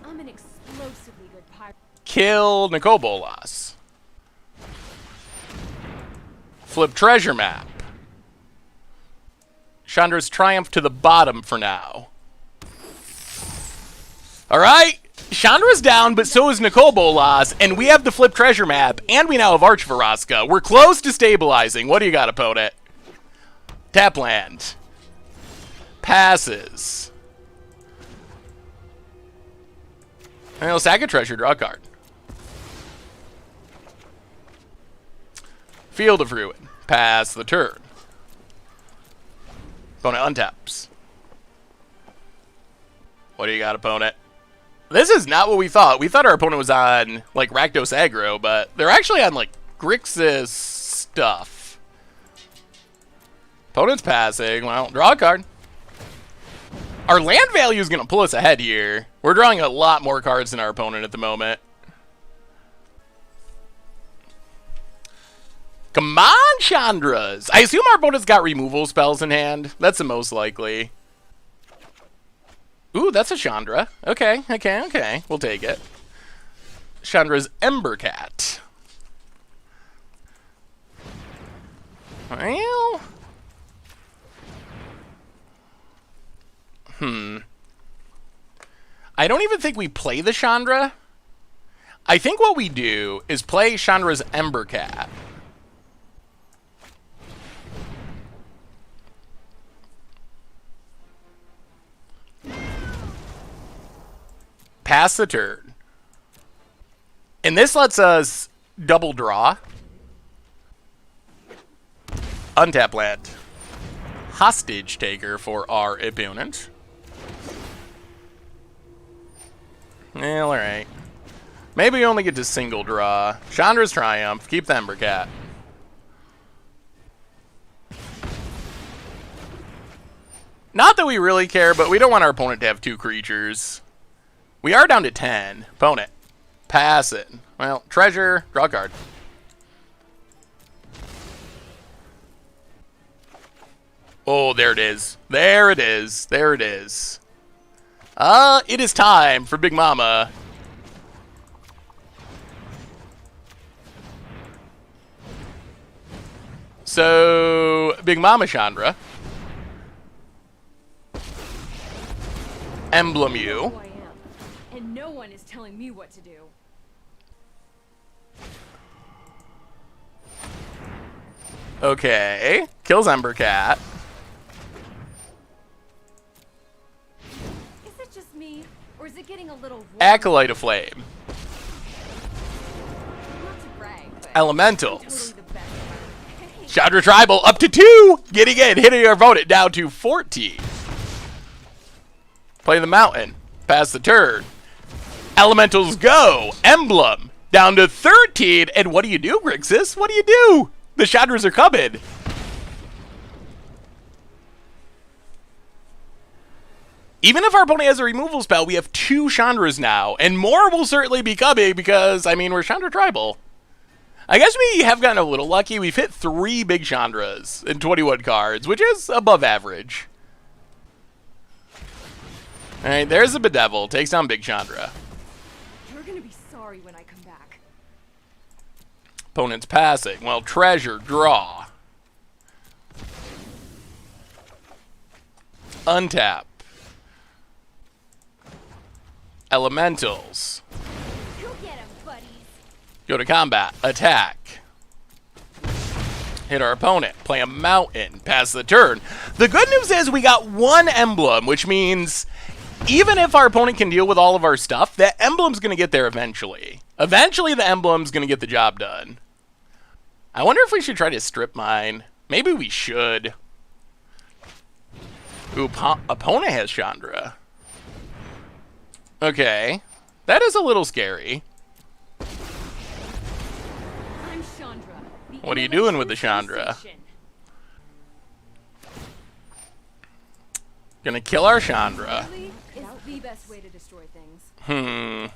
I'm an explosively good pirate. Kill Nicole Bolas. Flip treasure map. Chandra's Triumph to the bottom for now. Alright. Chandra's down, but so is Nicole Bolas, and we have the flip treasure map, and we now have Arch of Araska. We're close to stabilizing. What do you got, opponent? Tap land. Passes. And he'll sack a treasure, draw a card. Field of Ruin. Pass the turn. Opponent untaps. What do you got, opponent? This is not what we thought. We thought our opponent was on, like, Rakdos aggro, but they're actually on, like, Grixis stuff. Opponent's passing. Well, draw a card. Our land value is going to pull us ahead here. We're drawing a lot more cards than our opponent at the moment. Come on, Chandras. I assume our opponent's got removal spells in hand. That's the most likely. Ooh, that's a Chandra. Okay. We'll take it. Chandra's Embercat. Well. I don't even think we play the Chandra. I think what we do is play Chandra's Embercat. Pass the turn. And this lets us double draw. Untap land. Hostage taker for our opponent. Well, alright. Maybe we only get to single draw. Chandra's Triumph. Keep the Embercat. Not that we really care, but we don't want our opponent to have two creatures. We are down to 10. Opponent. Pass it. Well, treasure. Draw a card. Oh, there it is. There it is. There it is. It is time for Big Mama So, Big Mama Chandra. Emblem you. Who I am, and no one is telling me what to do. Okay. Kills Ember Cat. Is it just me, or is it getting a little warm? Acolyte of Flame. Not to brag, but Elementals. I'm totally the best. Hey, Chandra Tribal up to 2. Getting in. Hitting your opponent down to 14. Play the mountain. Pass the turn. Elementals go. Emblem. Down to 13. And what do you do, Grixis? What do you do? The Chandras are coming. Even if our opponent has a removal spell, we have 2 Chandras now. And more will certainly be coming because, I mean, we're Chandra Tribal. I guess we have gotten a little lucky. We've hit 3 big Chandras in 21 cards, which is above average. Alright, there's the Bedevil. Takes down Big Chandra. you're gonna be sorry when I come back. Opponent's passing. Well, treasure, draw. Untap. Elementals. Go get him, buddies. Go to combat. Attack. Hit our opponent. Play a mountain. Pass the turn. The good news is we got 1 emblem, which means even if our opponent can deal with all of our stuff, that emblem's going to get there eventually. Eventually, the emblem's going to get the job done. I wonder if we should try to strip mine. Maybe we should. Ooh, opponent has Chandra. Okay. That is a little scary. I'm Chandra. What are you doing with the Chandra? Gonna kill our Chandra. Really? Is the best way to destroy things.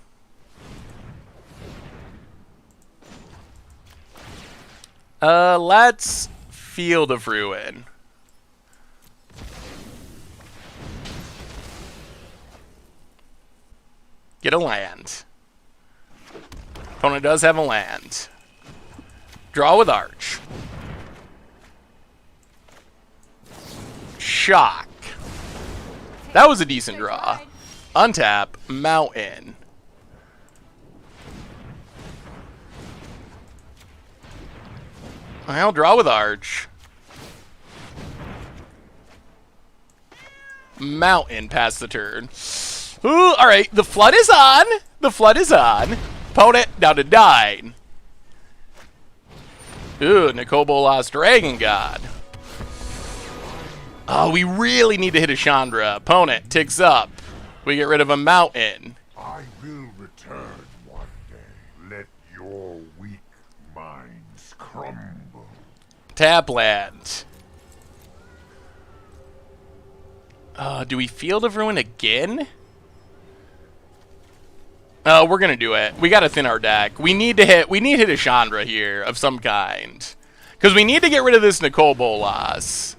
Let's Field of Ruin. Get a land. Opponent does have a land. Draw with Arch. Shock. That was a decent draw. Untap, Mountain. I'll draw with Arch. Mountain, pass the turn. Ooh, alright, the flood is on. The flood is on. Opponent down to 9. Ooh, Nicobo lost Dragon God. Oh, we really need to hit a Chandra. Opponent ticks up. We get rid of a mountain. I will return one day. Let your weak minds crumble. Tap land. Do we Field of Ruin again? Oh, we're gonna do it. We gotta thin our deck. We need to hit a Chandra here of some kind. Because we need to get rid of this Nicole Bolas.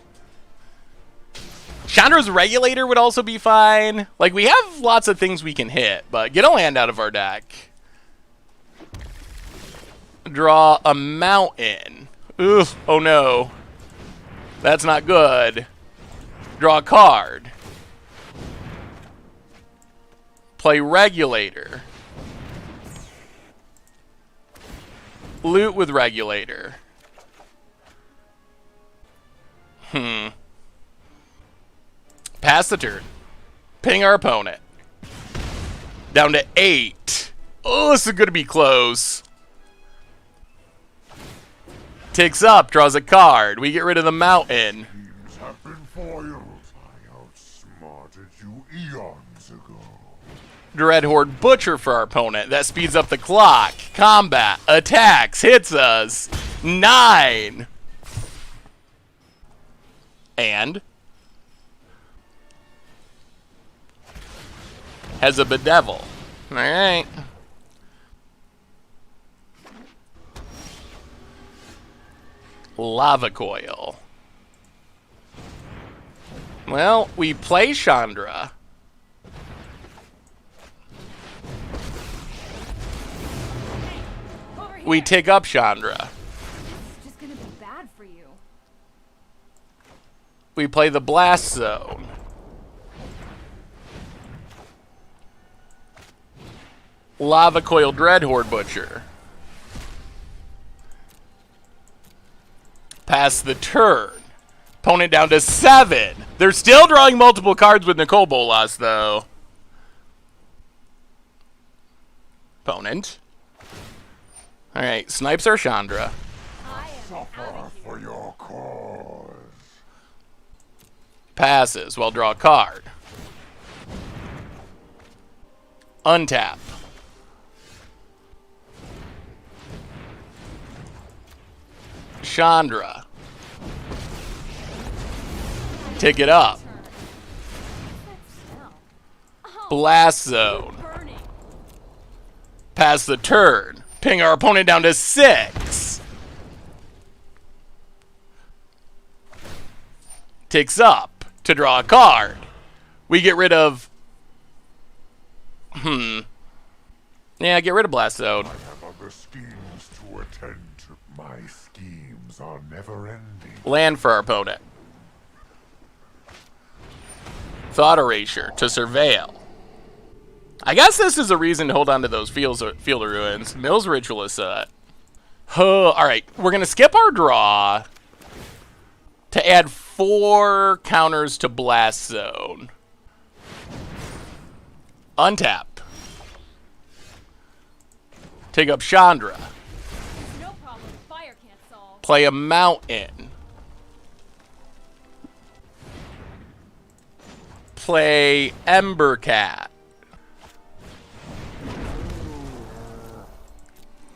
Chandra's Regulator would also be fine. Like, we have lots of things we can hit, but get a land out of our deck. Draw a mountain. Ugh, oh no. That's not good. Draw a card. Play Regulator. Loot with Regulator. Pass the turn. Ping our opponent. Down to 8. Oh, this is going to be close. Ticks up, draws a card. We get rid of the mountain. Schemes have been foiled. I outsmarted you eons ago. Dreadhorde Butcher for our opponent. That speeds up the clock. Combat. Attacks. Hits us. 9. And has a Bedevil. Alright. Lava Coil. Well, we play Chandra. Over here. We take up Chandra. It's just gonna be bad for you. we play the Blast Zone. Lava Coil Dreadhorde Butcher. Pass the turn. Opponent down to 7. They're still drawing multiple cards with Nicol Bolas, though. Opponent. Alright, snipes our Chandra. Suffer for your cause. Passes. Well, draw a card. Untap. Chandra. Take it up. Blast Zone. Pass the turn. Ping our opponent down to 6. Ticks up to draw a card. We get rid of... Yeah, get rid of Blast Zone. I have other schemes to attend to. My schemes are never ending. Land for our opponent. Thought Erasure to Surveil. I guess this is a reason to hold on to those Field of Ruins. Mill's Ritualist set. Alright, we're going to skip our draw to add 4 counters to Blast Zone. Untap. Take up Chandra. No problem. Fire can't solve. Play a Mountain. Play Ember Cat.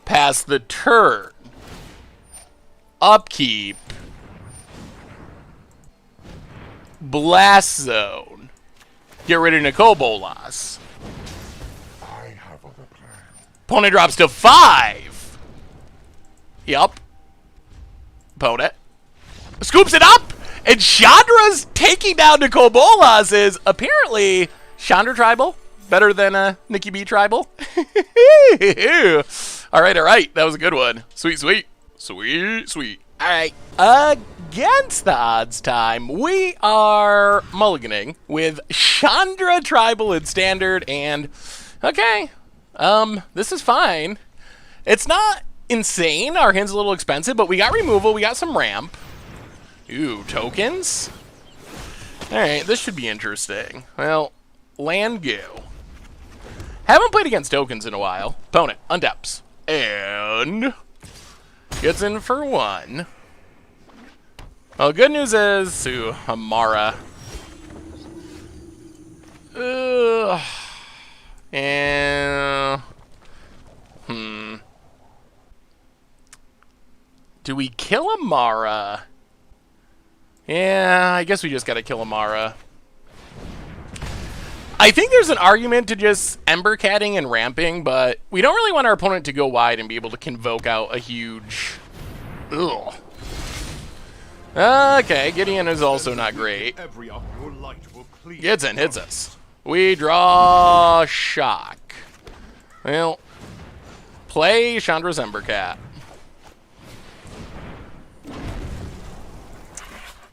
Pass the turn. Upkeep. Blast Zone. Get rid of Nicol Bolas. I have other plans. Opponent drops to 5. Yup. Opponent scoops it up, and Chandra's taking down Nicol Bolas. Is apparently Chandra tribal better than Nikki B tribal. All right. That was a good one. Sweet. All right. Against the odds time, we are mulliganing with Chandra tribal and standard, and okay, this is fine. It's not insane. Our hand's a little expensive, but we got removal. We got some ramp. Ooh, tokens. All right, this should be interesting. Well, land go. Haven't played against tokens in a while. Opponent untaps and gets in for 1. Well, good news is, Amara. And do we kill Amara? Yeah, I guess we just gotta kill Amara. I think there's an argument to just Ember Catting and ramping, but we don't really want our opponent to go wide and be able to convoke out a huge... Ugh. Okay, Gideon is also not great. Gets in, hits us. We draw Shock. Well, play Chandra's Ember Cat.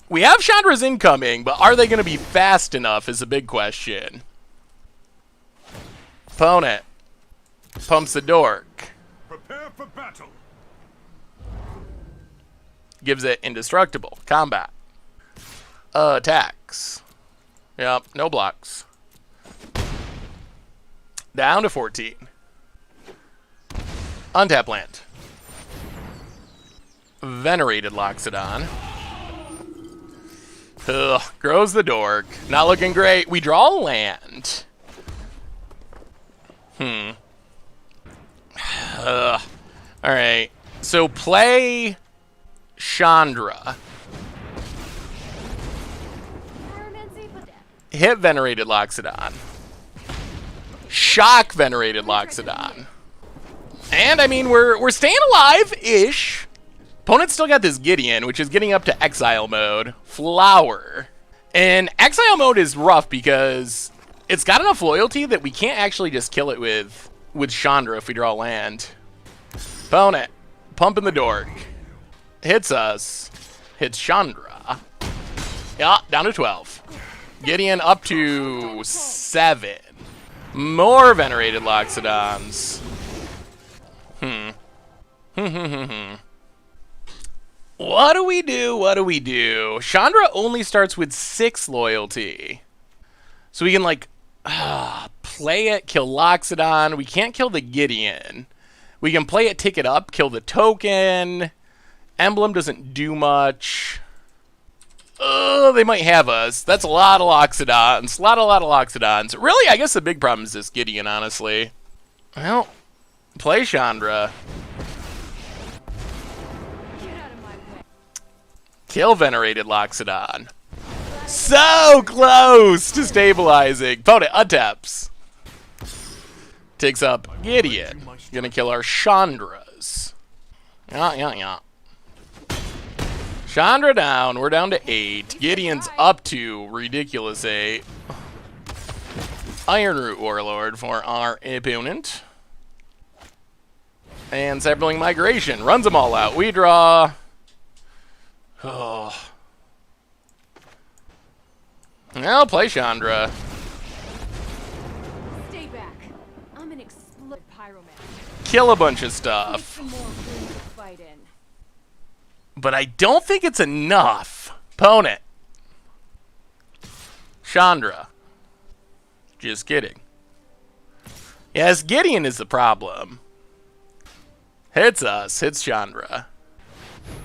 We have Chandra's incoming, but are they going to be fast enough is a big question. Opponent pumps the dork. Prepare for battle. Gives it indestructible. Combat. Attacks. Yep, no blocks. Down to 14. Untap land. Venerated Loxodon. Ugh, grows the dork. Not looking great. We draw land. Alright. So play Chandra. Hit Venerated Loxodon. Shock Venerated Loxodon. And, I mean, we're staying alive-ish. Opponent still got this Gideon, which is getting up to Exile mode. Flower. And Exile mode is rough because it's got enough loyalty that we can't actually just kill it with Chandra if we draw land. Opponent. Pumping the dork. Hits us. Hits Chandra. Yeah, down to 12. Gideon up to 7. More venerated Loxodons. What do we do? What do we do? Chandra only starts with 6 loyalty. So we can, like, play it, kill Loxodon. We can't kill the Gideon. We can play it, tick it up, kill the token. Emblem doesn't do much. They might have us. That's a lot of Loxodons. A lot of Loxodons. Really, I guess the big problem is this Gideon, honestly. Well, play Chandra. Kill venerated Loxodon. So close to stabilizing. Opponent untaps. Takes up Gideon. Gonna kill our Chandras. Yeah. Chandra down. We're down to 8. Gideon's up to ridiculous 8. Iron Root Warlord for our opponent. And Cyberlink Migration. Runs them all out. We draw. Oh. I'll play Chandra. Stay back. I'm an explosive pyroman. Kill a bunch of stuff. Some more room to fight in. But I don't think it's enough. Opponent. Chandra. Just kidding. Yes, Gideon is the problem. Hits us. Hits Chandra.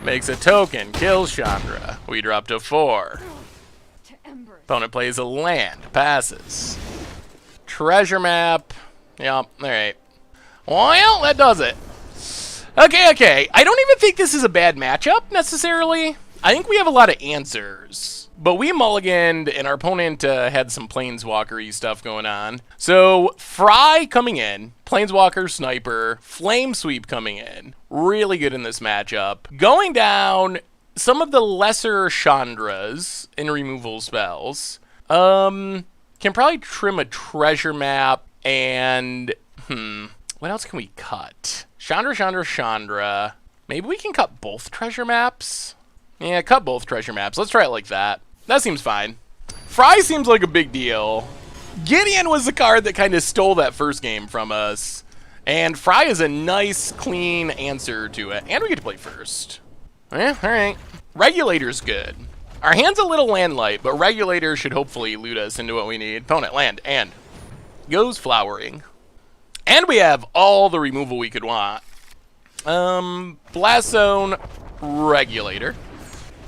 Makes a token. Kills Chandra. We drop to 4. Opponent plays a land. Passes. Treasure map. Yep. Alright. Well, that does it. Okay. I don't even think this is a bad matchup, necessarily. I think we have a lot of answers. But we mulliganed, and our opponent had some Planeswalker-y stuff going on. So, Fry coming in. Planeswalker, Sniper. Flame Sweep coming in. Really good in this matchup. Going down, some of the lesser Chandras in removal spells. Can probably trim a treasure map, and... what else can we cut? Chandra. Maybe we can cut both treasure maps? Yeah, cut both treasure maps. Let's try it like that. That seems fine. Fry seems like a big deal. Gideon was the card that kind of stole that first game from us. And Fry is a nice, clean answer to it. And we get to play first. Alright. Regulator's good. Our hand's a little land light, but Regulator should hopefully loot us into what we need. Opponent, land, and goes Flowering. And we have all the removal we could want. Blast Zone, Regulator.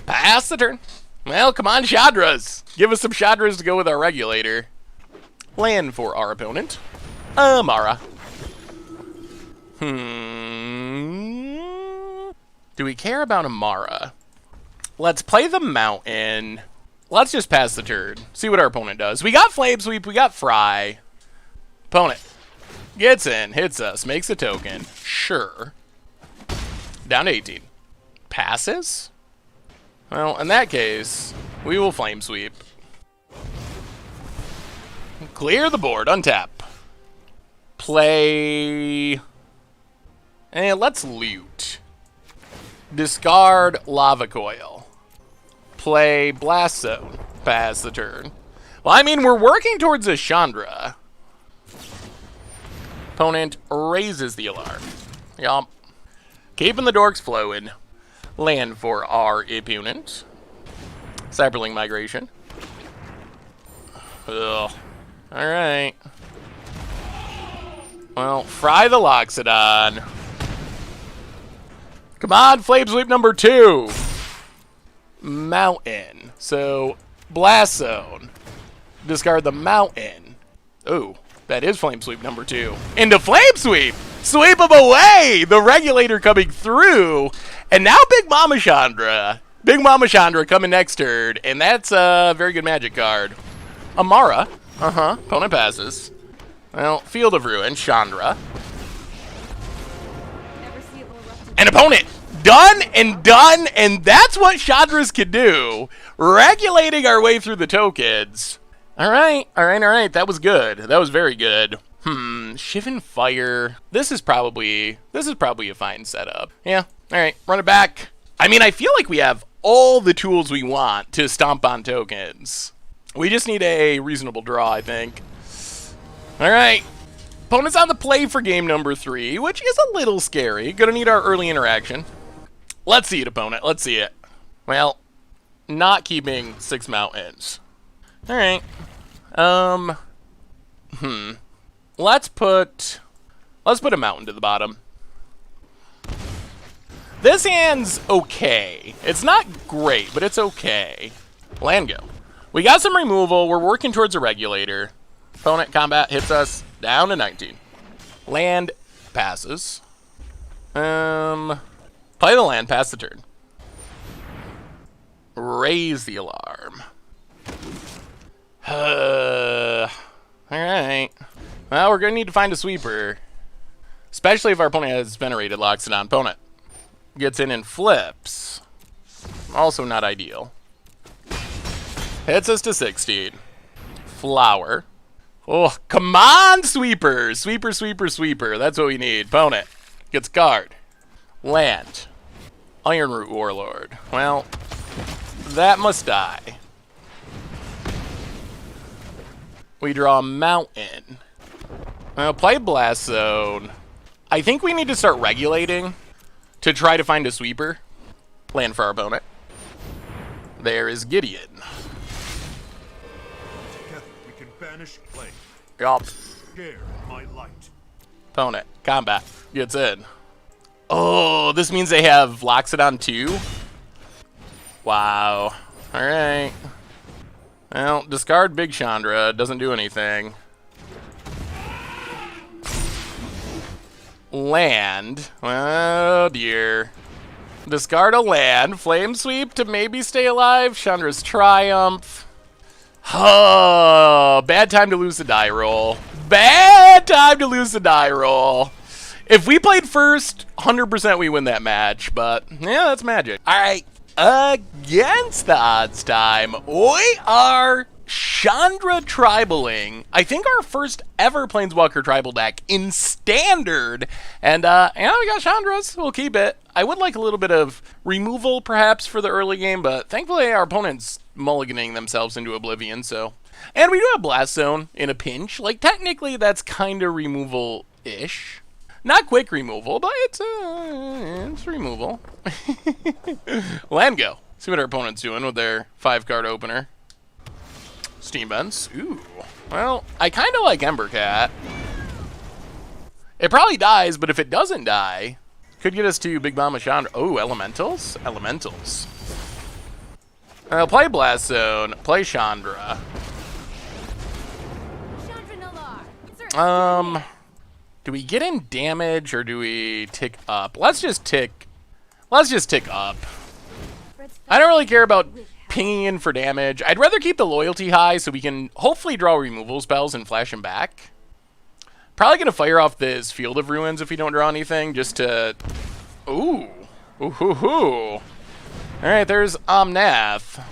Pass the turn. Well, come on, Chandras. Give us some Chandras to go with our Regulator. Land for our opponent. Amara. Do we care about Amara? Let's play the Mountain. Let's just pass the turn. See what our opponent does. We got Flame Sweep. We got Fry. Opponent gets in, hits us, makes a token. Sure. Down to 18. Passes? Well, in that case, we will Flame Sweep. Clear the board. Untap. Play... And let's loot. Discard Lava Coil. Play Blast Zone. Pass the turn. Well, I mean, we're working towards a Chandra. Opponent raises the alarm. Yup. Keeping the dorks flowing. Land for our opponent. Cyberlink Migration. Ugh. Alright. Well, Fry the Loxodon. Come on, Flame Sweep number 2. Mountain. So, Blast Zone. Discard the Mountain. Ooh, that is Flame Sweep number 2. Into Flame Sweep! Sweep them away! The Regulator coming through. And now Big Mama Chandra. Big Mama Chandra coming next turn. And that's a very good Magic card. Amara. Opponent passes. Well, Field of Ruin. Chandra. An opponent. Done, and that's what Chandras can do. Regulating our way through the tokens. Alright. That was good. That was very good. Shivan Fire. This is probably a fine setup. Yeah. Alright, run it back. I mean, I feel like we have all the tools we want to stomp on tokens. We just need a reasonable draw, I think. All right. Opponent's on the play for game number 3, which is a little scary. Gonna need our early interaction. Let's see it, opponent. Let's see it. Well, not keeping 6 mountains. All right. Let's put a mountain to the bottom. This hand's okay. It's not great, but it's okay. Land go. We got some removal. We're working towards a regulator. Opponent combat hits us down to 19. Land passes. Play the land, pass the turn. Raise the alarm. Alright. Well, we're going to need to find a sweeper. Especially if our opponent has venerated, locks it on. Opponent gets in and flips. Also not ideal. Hits us to 16. Flower. Oh, come on, sweeper. Sweeper, sweeper, sweeper. That's what we need. Opponent gets guard. Land. Ironroot Warlord. Well, that must die. We draw a mountain. Well, play Blast Zone. I think we need to start regulating to try to find a sweeper. Land for our opponent. There is Gideon. Together we can banish plague. Yup. Share my light. Opponent. Combat. Gets in. Oh, this means they have Loxodon too? Wow. Alright. Well, discard Big Chandra. Doesn't do anything. Land. Oh, dear. Discard a land. Flame Sweep to maybe stay alive. Chandra's Triumph. Oh, bad time to lose the die roll. Bad time to lose the die roll. If we played first, 100% we win that match. But, yeah, that's magic. All right. Against the odds time, we are Chandra tribaling. I think our first ever Planeswalker tribal deck in standard. And, yeah, we got Chandras. We'll keep it. I would like a little bit of removal, perhaps, for the early game, but thankfully our opponent's mulliganing themselves into oblivion, so. And we do have Blast Zone in a pinch. Like, technically, that's kind of removal-ish. Not quick removal, but it's removal. Land go. See what our opponent's doing with their 5-card opener. Steam Vents. Ooh. Well, I kind of like Embercat. It probably dies, but if it doesn't die, could get us to Big Mama Chandra. Oh, Elementals? Elementals. Play Blast Zone. Play Chandra. Do we get in damage or do we tick up? Let's just tick up. I don't really care about pinging in for damage. I'd rather keep the loyalty high so we can hopefully draw removal spells and flash them back. Probably gonna fire off this Field of Ruins if we don't draw anything, just to. Ooh. Ooh hoo hoo. Alright, there's Omnath.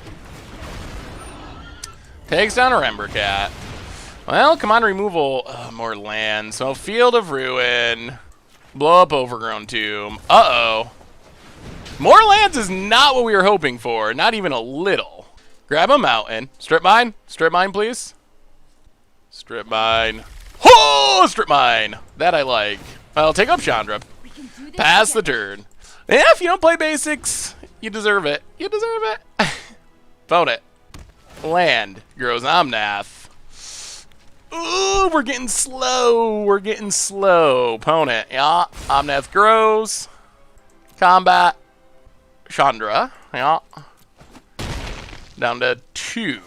Takes down a Embercat. Well, come on, removal. More land. So, Field of Ruin. Blow up Overgrown Tomb. Uh-oh. More lands is not what we were hoping for. Not even a little. Grab a mountain. Strip mine. Strip mine, please. Strip mine. Oh, strip mine. That I like. Well, take up Chandra. Pass the turn. Yeah, if you don't play basics, you deserve it. You deserve it. Vote it. Land. Grows Omnath. Ooh, we're getting slow. We're getting slow. Opponent. Yeah. Omnath grows. Combat. Chandra. Yeah. Down to 2.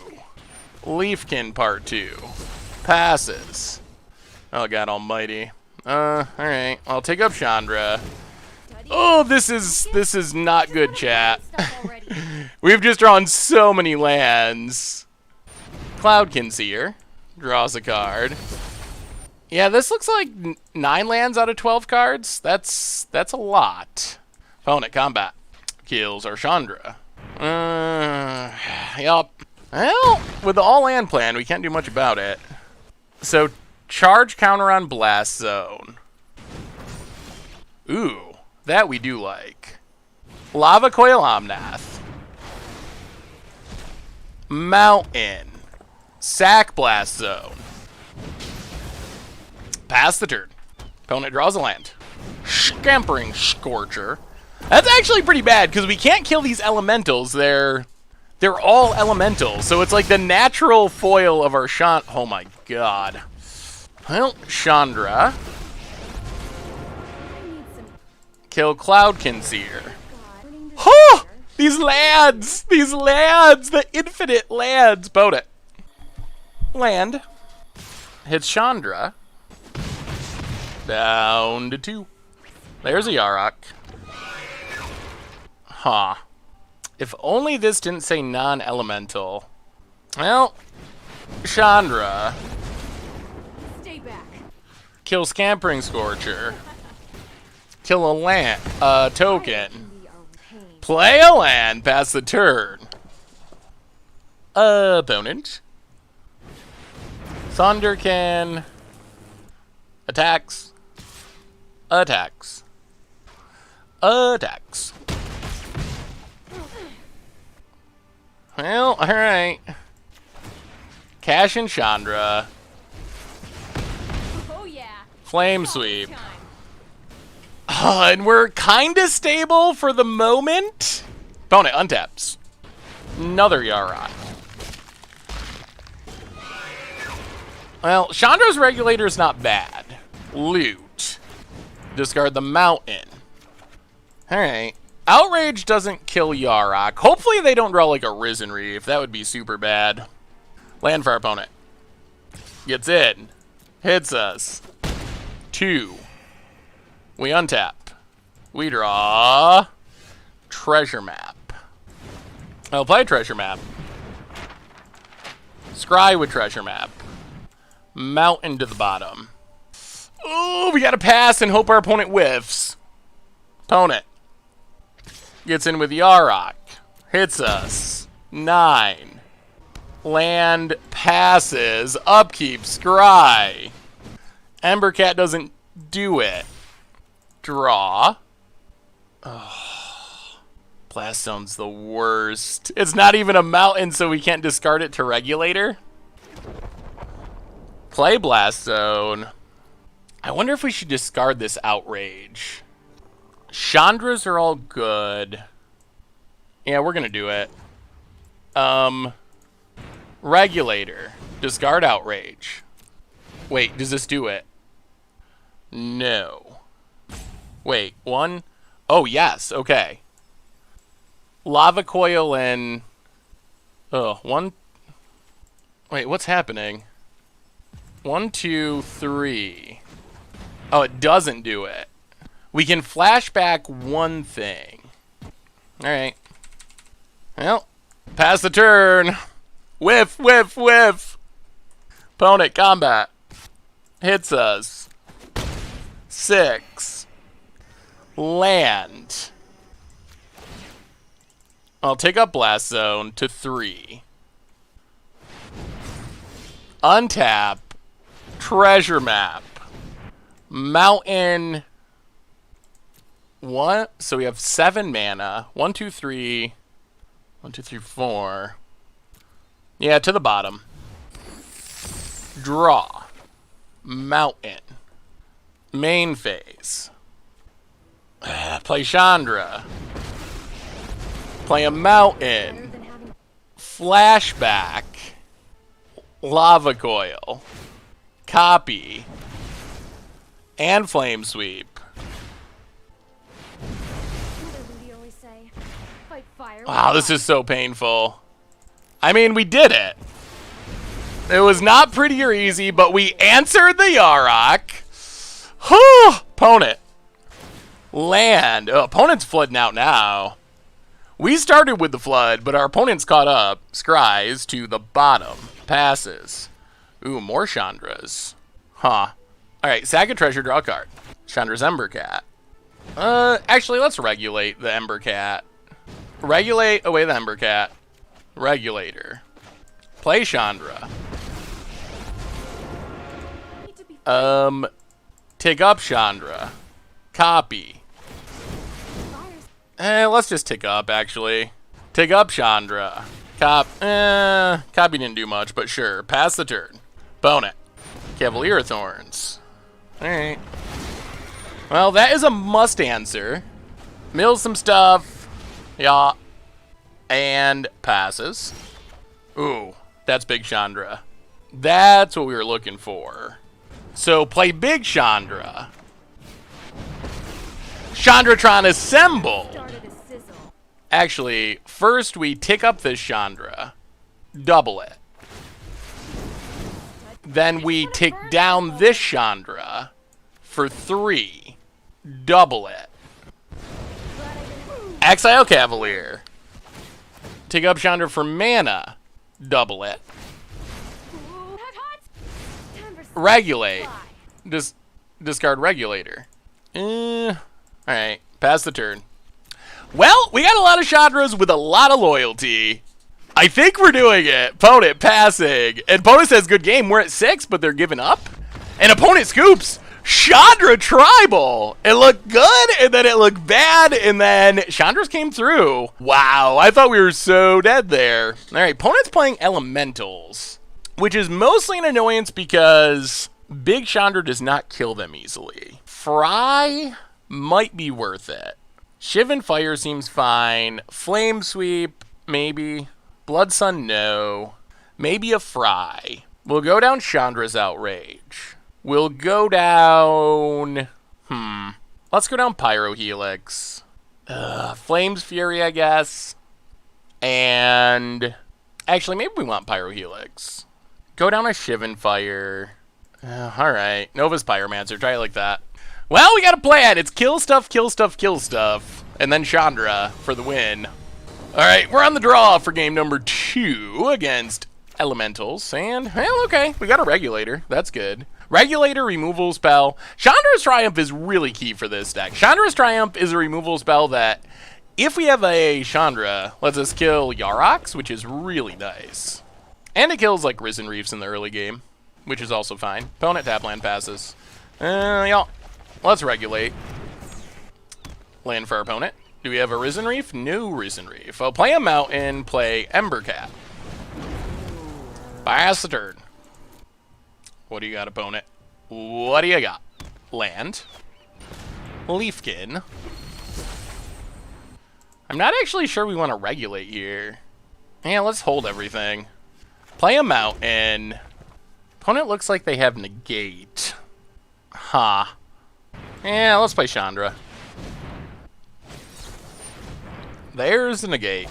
Leafkin Part 2. Passes. Oh, God almighty. Alright. I'll take up Chandra. Oh, this is not good, chat. We've just drawn so many lands. Cloudkin Seer. Draws a card. Yeah, this looks like 9 lands out of 12 cards. That's a lot. Opponent combat. Kills our Chandra. Yup. Well, with the all-land plan, we can't do much about it. So, charge counter on Blast Zone. Ooh, that we do like. Lava Coil Omnath. Mountain. Sack Blast Zone. Pass the turn. Opponent draws a land. Scampering Scorcher. That's actually pretty bad, because we can't kill these elementals. They're all elementals, so it's like the natural foil of our oh my god. Well, Chandra. Kill Cloudkin Seer. Huh! These lands! These lands! The infinite lands! Boat it. Land. Hits Chandra. Down to 2. There's a Yarok. Huh. If only this didn't say non-elemental. Well, Chandra. Stay back. Kill Scampering Scorcher. Kill a land, token. Play a land, pass the turn. Opponent. Thunderkin. Attacks. Attacks. Attacks. Well, alright. Cash and Chandra. Oh yeah. Flame Sweep. And we're kinda stable for the moment. Opponent untaps. Another Yarok. Well, Chandra's Regulator's not bad. Loot. Discard the Mountain. Alright. Outrage doesn't kill Yarok. Hopefully they don't draw like a Risen Reef. That would be super bad. Land for our opponent. Gets in. Hits us. 2. We untap. We draw. Treasure Map. I'll play Treasure Map. Scry with Treasure Map. Mountain to the bottom. Oh, we gotta pass and hope our opponent whiffs. Opponent. Gets in with Yarok. Hits us. 9. Land passes. Upkeep. Scry. Embercat doesn't do it. Draw. Oh, Blast Zone's the worst. It's not even a mountain, so we can't discard it to Regulator. Play Blast Zone. I wonder if we should discard this Outrage. Chandras are all good. Yeah, we're gonna do it. Regulator. Discard Outrage. Wait, does this do it? No. Wait, 1? Oh, yes, okay. Lava Coil and... Oh, 1... Wait, what's happening? 1, 2, 3. Oh, it doesn't do it. We can flashback one thing. Alright. Well, pass the turn. Whiff, whiff, whiff. Opponent, combat. Hits us. 6. Land. I'll take up Blast Zone to 3. Untap. Treasure Map. Mountain. 1. So we have 7 mana. 1, 2, 3. 1, 2, 3, 4. Yeah, to the bottom. Draw. Mountain. Main phase. Play Chandra. Play a mountain. Flashback. Lava Coil. Copy. And Flame Sweep. Wow, this is so painful. I mean, we did it. It was not pretty or easy, but we answered the Yarok. Opponent. Land. Oh, opponent's flooding out now. We started with the flood, but our opponent's caught up. Scries to the bottom. Passes. Ooh, more Chandras. Huh. Alright, sack a treasure, draw a card. Chandra's Embercat. Actually, let's regulate the Embercat. Regulate away the Embercat. Regulator. Play Chandra. Take up Chandra. Copy. Let's just tick up, actually. Tick up Chandra. Copy didn't do much, but sure. Pass the turn. Opponent. Cavalier Thorns. Alright. Well, that is a must answer. Mills some stuff. Yeah. And passes. Ooh, that's Big Chandra. That's what we were looking for. So play Big Chandra. Chandratron assemble. Started a sizzle. Actually, first we tick up this Chandra. Double it. Then we tick down this Chandra for 3. Double it. Exile Cavalier. Tick up Chandra for mana. Double it. Ooh, hot. Time for some Regulate. fly. Discard Regulator. Alright, pass the turn. Well, we got a lot of Chandras with a lot of loyalty. I think we're doing it. Opponent passing. And opponent says good game. We're at 6, but they're giving up. And opponent scoops. Chandra Tribal. It looked good, and then it looked bad, and then Chandras came through. Wow, I thought we were so dead there. All right, opponent's playing Elementals, which is mostly an annoyance because Big Chandra does not kill them easily. Fry might be worth it. Shiv and Fire seems fine. Flame Sweep, maybe. Blood Sun, no. Maybe a Fry. We'll go down Chandra's Outrage. We'll go down... Let's go down Pyro Helix. Flames Fury, I guess. And... Actually, maybe we want Pyro Helix. Go down a Shiv and Fire. Alright. Nova's Pyromancer. Try it like that. Well, we got a plan. It's kill stuff, kill stuff, kill stuff. And then Chandra for the win. Alright, we're on the draw for game number 2 against Elementals. And, well, okay. We got a Regulator. That's good. Regulator, removal spell. Chandra's Triumph is really key for this deck. Chandra's Triumph is a removal spell that, if we have a Chandra, lets us kill Yarox, which is really nice. And it kills, like, Risen Reefs in the early game, which is also fine. Opponent tap land passes. Yeah. Let's regulate. Land for our opponent. Do we have a Risen Reef? No Risen Reef. I'll play a Mountain, play Ember Cat. Pass the turn. What do you got, opponent? What do you got? Land. Leafkin. I'm not actually sure we want to regulate here. Yeah, let's hold everything. Play a Mountain. Opponent looks like they have Negate. Huh. Yeah, let's play Chandra. There's the Negate.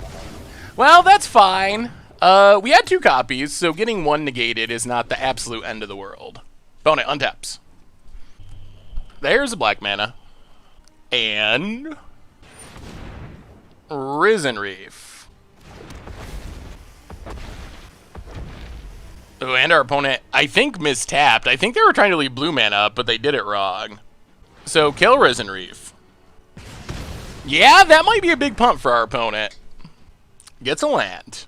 Well, that's fine. We had 2 copies, so getting 1 negated is not the absolute end of the world. Opponent untaps. There's a black mana. And... Risen Reef. Oh, and our opponent, I think, mistapped. I think they were trying to leave blue mana up, but they did it wrong. So, kill Risen Reef. Yeah, that might be a big pump for our opponent. Gets a land.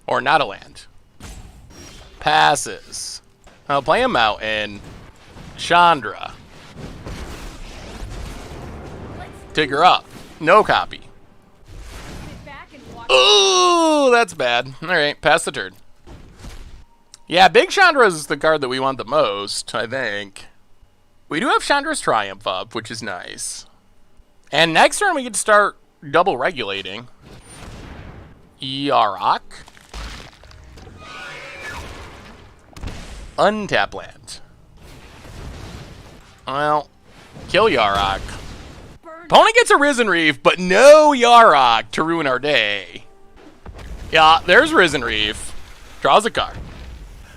Or not a land. Passes. I'll play a Mountain. Chandra. Take her up. No copy. Sit back and watch. Ooh, that's bad. Alright, pass the turn. Yeah, Big Chandra is the card that we want the most, I think. We do have Chandra's Triumph up, which is nice. And next turn we get to start double regulating. Yarok. Untap land. Well, kill Yarok. Opponent gets a Risen Reef, but no Yarok to ruin our day. Yeah, there's Risen Reef. Draws a card.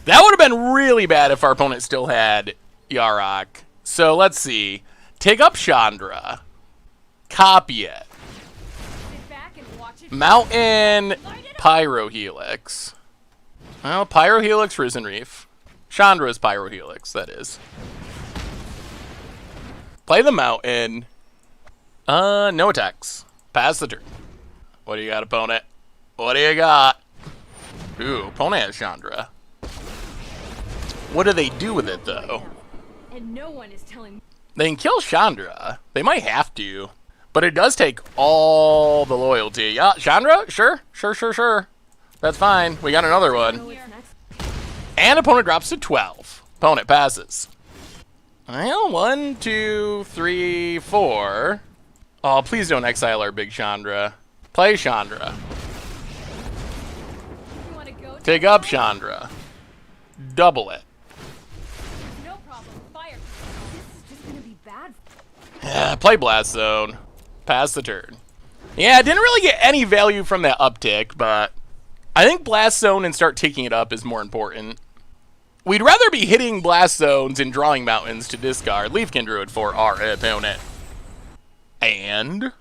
That would have been really bad if our opponent still had Yarok. So let's see. Take up Chandra. Copy it. Sit back and watch it. Mountain Pyro Helix. Well, Pyro Helix, Risen Reef. Chandra's Pyro Helix, that is. Play the Mountain. No attacks. Pass the turn. What do you got, opponent? What do you got? Ooh, opponent has Chandra. What do they do with it, though? And no one is telling me. They can kill Chandra. They might have to. But it does take all the loyalty. Yeah, Chandra? Sure. That's fine. We got another one. What's next? And opponent drops to 12. Opponent passes. Well, 1, 2, 3, 4. Oh, please don't exile our big Chandra. Play Chandra. You wanna go? Take up Chandra. Double it. No problem. Fire. This is just gonna be bad. Yeah, play Blast Zone. Pass the turn. Yeah, didn't really get any value from that uptick, but I think Blast Zone and start ticking it up is more important. We'd rather be hitting Blast Zones and drawing mountains to discard Leafkin Druid for our opponent. And,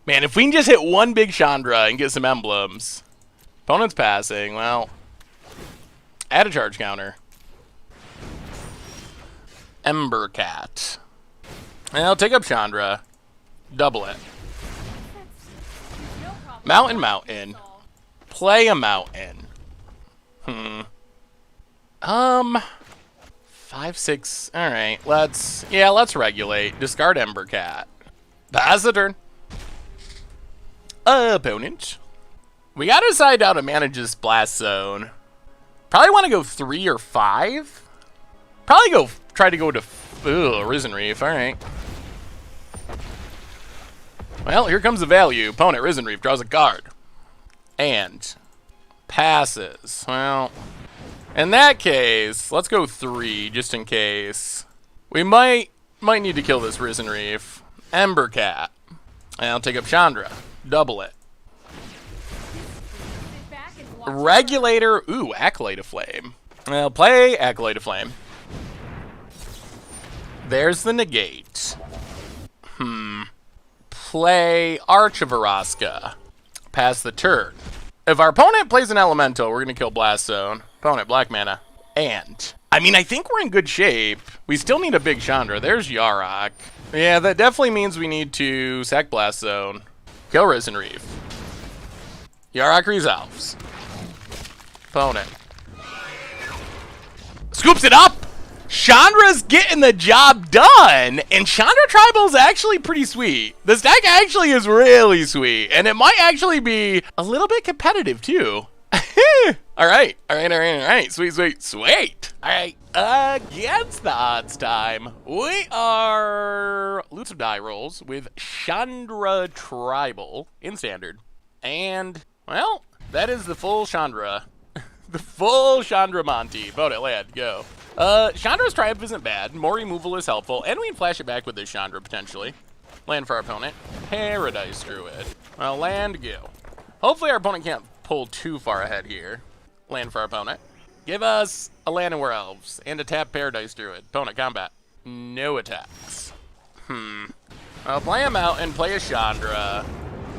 man, if we can just hit one big Chandra and get some emblems. Opponent's passing, well, add a charge counter. Ember Cat. Well, take up Chandra. Double it. No problem. Mountain. Play a mountain. 5, 6. All right, let's regulate. Discard Ember Cat. Pass the turn. Opponent. We gotta decide how to manage this Blast Zone. Probably want to go 3 or 5. Probably try to go to Risen Reef. All right. Well, here comes the value. Opponent Risen Reef draws a card. And passes. Well, in that case, let's go 3 just in case. We might need to kill this Risen Reef. Ember Cat. And I'll take up Chandra. Double it. Sit back and watch. Regulator. Ooh, Acolyte of Flame. Well, play Acolyte of Flame. There's the negate. Play Arch of Araska. Pass the turn. If our opponent plays an Elemental, we're going to kill Blast Zone. Opponent, black mana. And, I mean, I think we're in good shape. We still need a big Chandra. There's Yarok. Yeah, that definitely means we need to sack Blast Zone. Kill Risen Reef. Yarok resolves. Opponent. Scoops it up! Chandra's getting the job done, and Chandra Tribal is actually pretty sweet. This deck actually is really sweet, and it might actually be a little bit competitive too. All right. Sweet. All right, against the odds time, we are loot of die rolls with Chandra Tribal in standard, and well, that is the full Chandra. The full Chandra Monty. Vote it, lad. Go. Chandra's Triumph isn't bad. More removal is helpful. And we can flash it back with this Chandra, potentially. Land for our opponent. Paradise Druid. Well, land, go. Hopefully our opponent can't pull too far ahead here. Land for our opponent. Give us a land and Werewolves. And a tap Paradise Druid. Opponent, combat. No attacks. I'll play him out and play a Chandra.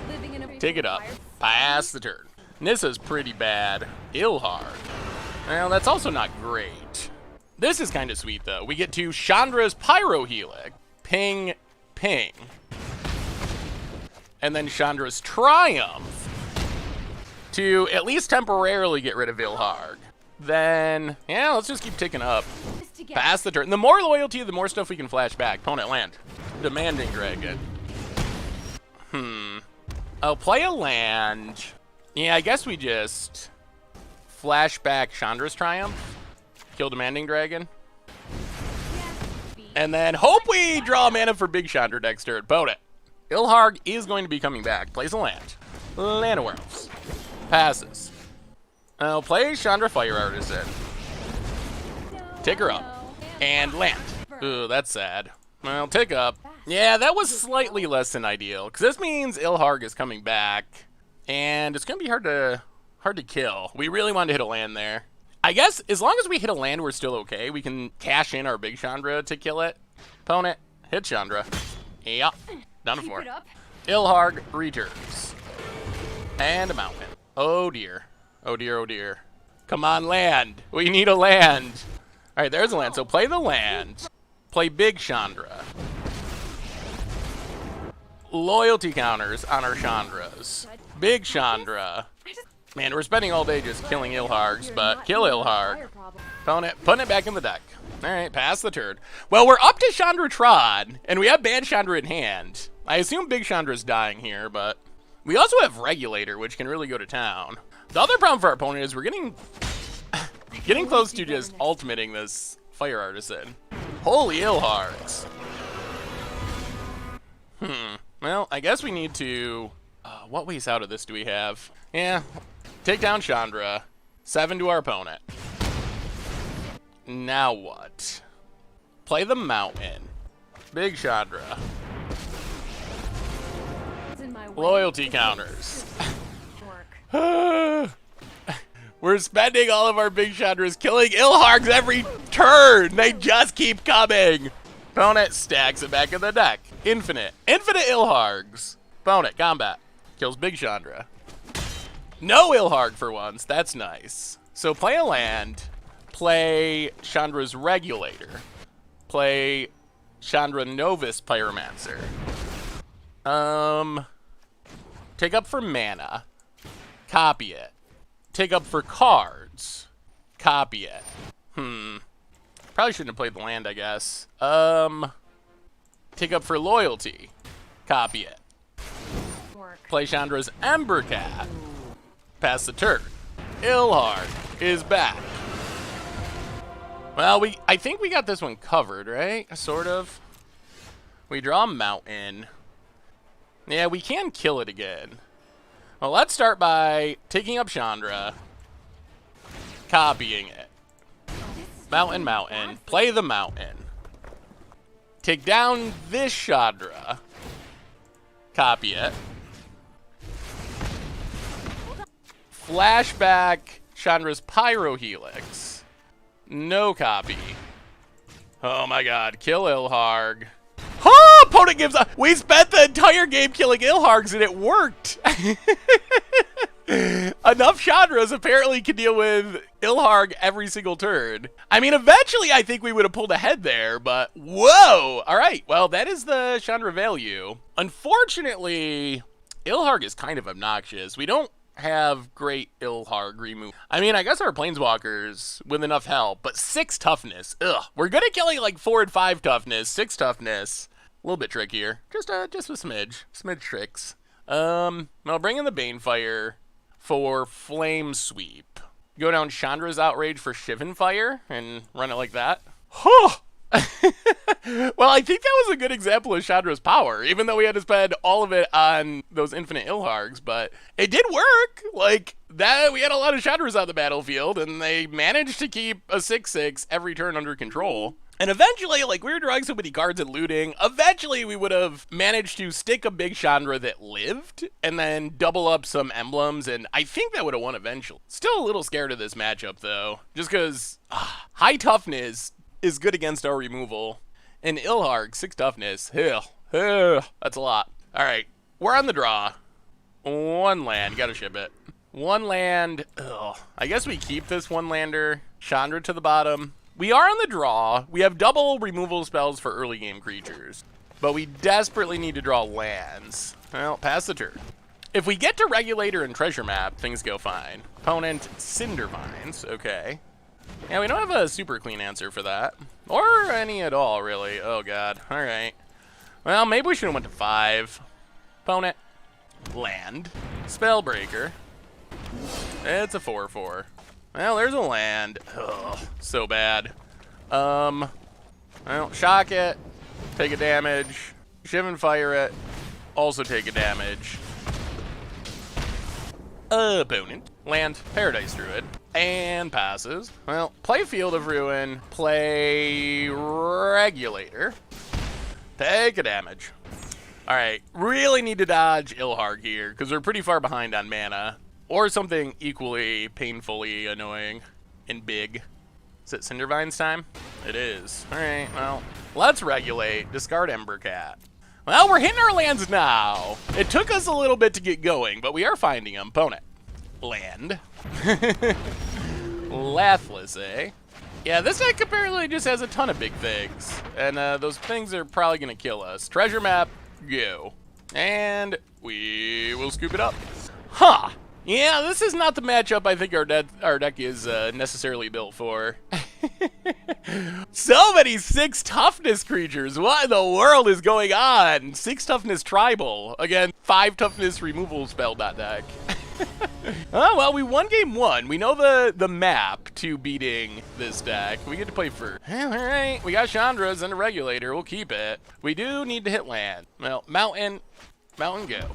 Living in a Take it up. Pass the turn. Nissa's pretty bad. Ilhard. Well, that's also not great. This is kind of sweet, though. We get to Chandra's Pyrohelic. Ping, ping. And then Chandra's Triumph. To at least temporarily get rid of Ilhard. Then, yeah, let's just keep ticking up. Pass the turn. The more loyalty, the more stuff we can flash back. Opponent land. Demanding Dragon. I'll play a land. Yeah, I guess we just flash back Chandra's Triumph. Kill Demanding Dragon. And then hope we draw mana for big Chandra next turn. Opponent. Ilharg is going to be coming back. Plays a land. Land of Werewolves. Passes. I'll play Chandra Fire Artisan. Take her up. And land. Ooh, that's sad. Well, take up. Yeah, that was slightly less than ideal. Because this means Ilharg is coming back. And it's going to be hard to kill. We really wanted to hit a land there. I guess as long as we hit a land, we're still okay. We can cash in our big Chandra to kill it. Opponent, hit Chandra. Yep. Down to 4. Ilharg returns. And a mountain. Oh dear. Oh dear, oh dear. Come on, land. We need a land. All right, there's a land. So play the land. Play big Chandra. Loyalty counters on our Chandras. Big Chandra. Man, we're spending all day just killing Ilhargs, but kill Ilharg. Opponent, putting it back in the deck. All right, pass the turn. Well, we're up to Chandra Trod, and we have bad Chandra in hand. I assume big Chandra's dying here, but we also have Regulator, which can really go to town. The other problem for our opponent is we're getting close to just ultimating this Fire Artisan. Holy Ilhargs. Well, I guess we need to... what ways out of this do we have? Yeah, take down Chandra. 7 to our opponent. Now what? Play the mountain. Big Chandra. Loyalty counters. We're spending all of our big Chandras killing Ilhargs every turn. They just keep coming. Opponent stacks it back in the deck. Infinite Ilhargs. Opponent combat. Kills big Chandra. No Ilharg for once. That's nice. So play a land. Play Chandra's Regulator. Play Chandra Novus Pyromancer. Take up for mana. Copy it. Take up for cards. Copy it. Probably shouldn't have played the land, I guess. Take up for loyalty. Copy it. Play Chandra's Ember Cat. Pass the turn. Ilharg is back. Well, I think we got this one covered, right? Sort of. We draw a mountain. Yeah, we can kill it again. Well, let's start by taking up Chandra. Copying it. Mountain. Play the mountain. Take down this Chandra. Copy it. Flashback Chandra's Pyro Helix. No copy. Oh my god, kill Ilharg. Oh, opponent gives up. We spent the entire game killing Ilhargs and it worked. Enough Chandras apparently can deal with Ilharg every single turn. I mean, eventually I think we would have pulled ahead there, but whoa. All right, well, that is the Chandra value. Unfortunately, Ilharg is kind of obnoxious. We don't have great Ilharg remove. I mean, I guess our Planeswalkers with enough help, but 6 toughness. Ugh. We're good at killing like 4 and 5 toughness, 6 toughness. A little bit trickier. Just a smidge tricks. I'll bring in the Banefire for Flame Sweep. Go down Chandra's Outrage for Shivan Fire and run it like that. Huh. Well, I think that was a good example of Chandra's power, even though we had to spend all of it on those infinite Ilhargs, but it did work. Like, that, we had a lot of Chandras on the battlefield, and they managed to keep a 6/6 every turn under control. And eventually, like, we were drawing so many cards and looting, eventually we would have managed to stick a big Chandra that lived, and then double up some emblems, and I think that would have won eventually. Still a little scared of this matchup, though, just because high toughness is good against our removal. And Ilharg, 6 toughness. That's a lot. All right, we're on the draw. 1 land, gotta ship it. 1 land. I guess we keep this 1-lander. Chandra to the bottom. We are on the draw. We have double removal spells for early game creatures, but we desperately need to draw lands. Well, pass the turn. If we get to Regulator and Treasure Map, things go fine. Opponent, Cindervines. Okay. Yeah, we don't have a super clean answer for that. Or any at all, really. Oh, God. All right. Well, maybe we should have went to 5. Opponent. Land. Spellbreaker. It's a 4/4. Well, there's a land. Ugh, so bad. Well, shock it. Take a damage. Shivan Fire it. Also take a damage. Opponent. Land. Paradise Druid. And passes. Well, play Field of Ruin. Play Regulator. Take a damage. Alright, really need to dodge Ilharg here, because we're pretty far behind on mana. Or something equally painfully annoying and big. Is it Cindervine's time? It is. Alright, well, let's regulate. Discard Ember Cat. Well, we're hitting our lands now. It took us a little bit to get going, but we are finding them. Opponent. Land. Lathless, eh? Yeah, this deck apparently just has a ton of big things. And those things are probably going to kill us. Treasure Map, go. And we will scoop it up. Huh. Yeah, this is not the matchup I think our deck is necessarily built for. So many 6 toughness creatures. What in the world is going on? 6 toughness tribal. Again, 5 toughness removal spell deck. Oh, well, we won game 1. We know the map to beating this deck. We get to play first. All right, we got Chandras and a regulator. We'll keep it. We do need to hit land. Well, mountain go.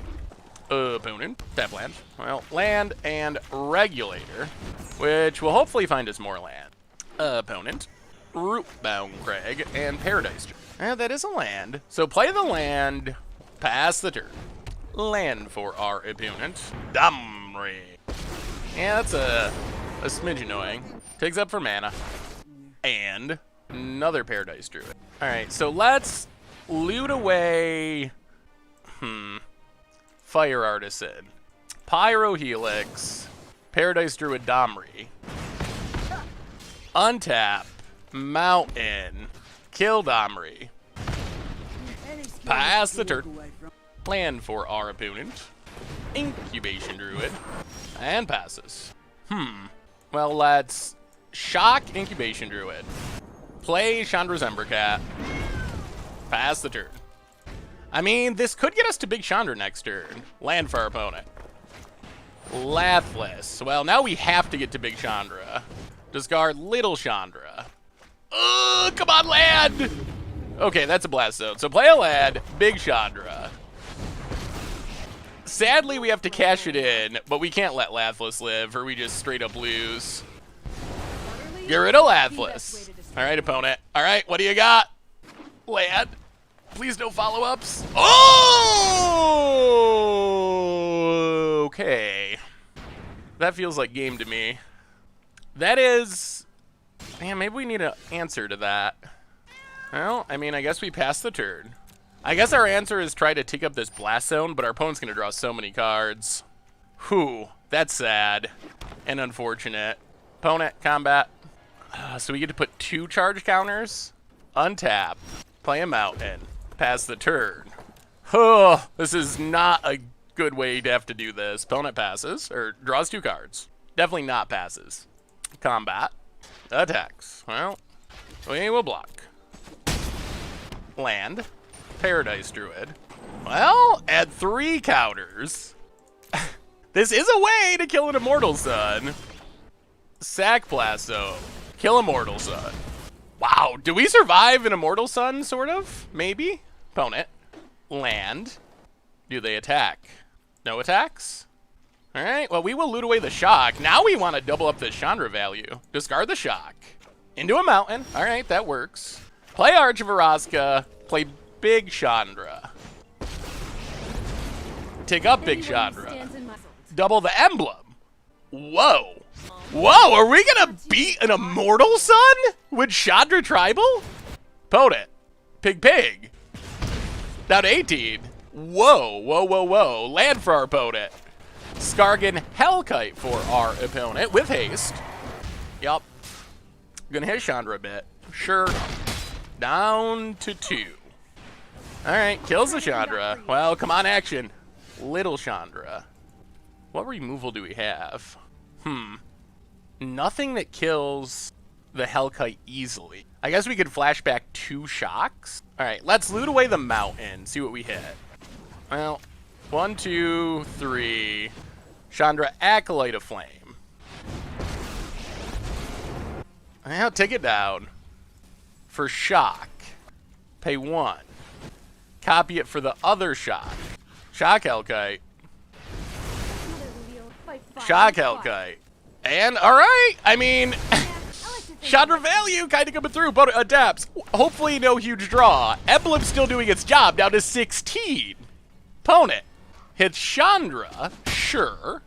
Opponent, tap land. Well, land and regulator, which will hopefully find us more land. Opponent, rootbound crag, and paradise. That is a land. So play the land, pass the turn. Land for our opponent. Damri. Yeah, that's a smidge annoying. Takes up for mana. And another paradise druid. Alright, so let's loot away Fire Artisan. Pyro Helix. Paradise Druid Damri. Untap. Mountain. Kill Damri. Pass the turn. Land for our opponent. Incubation Druid. And passes. Well, let's shock Incubation Druid. Play Chandra's Embercat. Pass the turn. I mean, this could get us to Big Chandra next turn. Land for our opponent. Lathless. Well, now we have to get to Big Chandra. Discard Little Chandra. Come on, land! Okay, that's a blast zone. So play a land, Big Chandra. Sadly, we have to cash it in, but we can't let Lathless live, or we just straight up lose. Get rid of Lathless. All right, opponent. All right, what do you got? Land. Please no follow-ups. Oh! Okay. That feels like game to me. That is... Man, maybe we need an answer to that. Well, I mean, I guess we passed the turn. I guess our answer is try to take up this blast zone, but our opponent's going to draw so many cards. Whew, that's sad and unfortunate. Opponent, combat. So we get to put 2 charge counters. Untap. Play a mountain. Pass the turn. Oh, this is not a good way to have to do this. Opponent passes, or draws 2 cards. Definitely not passes. Combat. Attacks. Well, we will block. Land. Paradise Druid. Well, add 3 counters. This is a way to kill an Immortal Sun. Sack Blast Zone. Kill Immortal Sun. Wow, do we survive an Immortal Sun, sort of? Maybe? Opponent. Land. Do they attack? No attacks? Alright, well, we will loot away the shock. Now we want to double up the Chandra value. Discard the shock. Into a mountain. Alright, that works. Play Arch of Araska. Play Big Chandra. Take up Big Chandra. Double the emblem. Whoa. Whoa, are we gonna beat an Immortal Sun with Chandra Tribal? Opponent. Pig. Down to 18. Whoa, whoa, whoa, whoa. Land for our opponent. Skargan Hellkite for our opponent with haste. Yup. Gonna hit Chandra a bit. Sure. Down to 2. Alright, kills the Chandra. Well, come on, action. Little Chandra. What removal do we have? Nothing that kills the Hellkite easily. I guess we could flashback 2 shocks. Alright, let's loot away the mountain. See what we hit. Well, 1, 2, 3. Chandra Acolyte of Flame. I'll take it down. For shock. Pay 1. Copy it for the other shock. Shock Hellkite. Shock Hellkite. And, alright, I mean, Chandra value kind of coming through, but adapts. Hopefully no huge draw. Emblem's still doing its job, down to 16. Opponent hits Chandra, sure,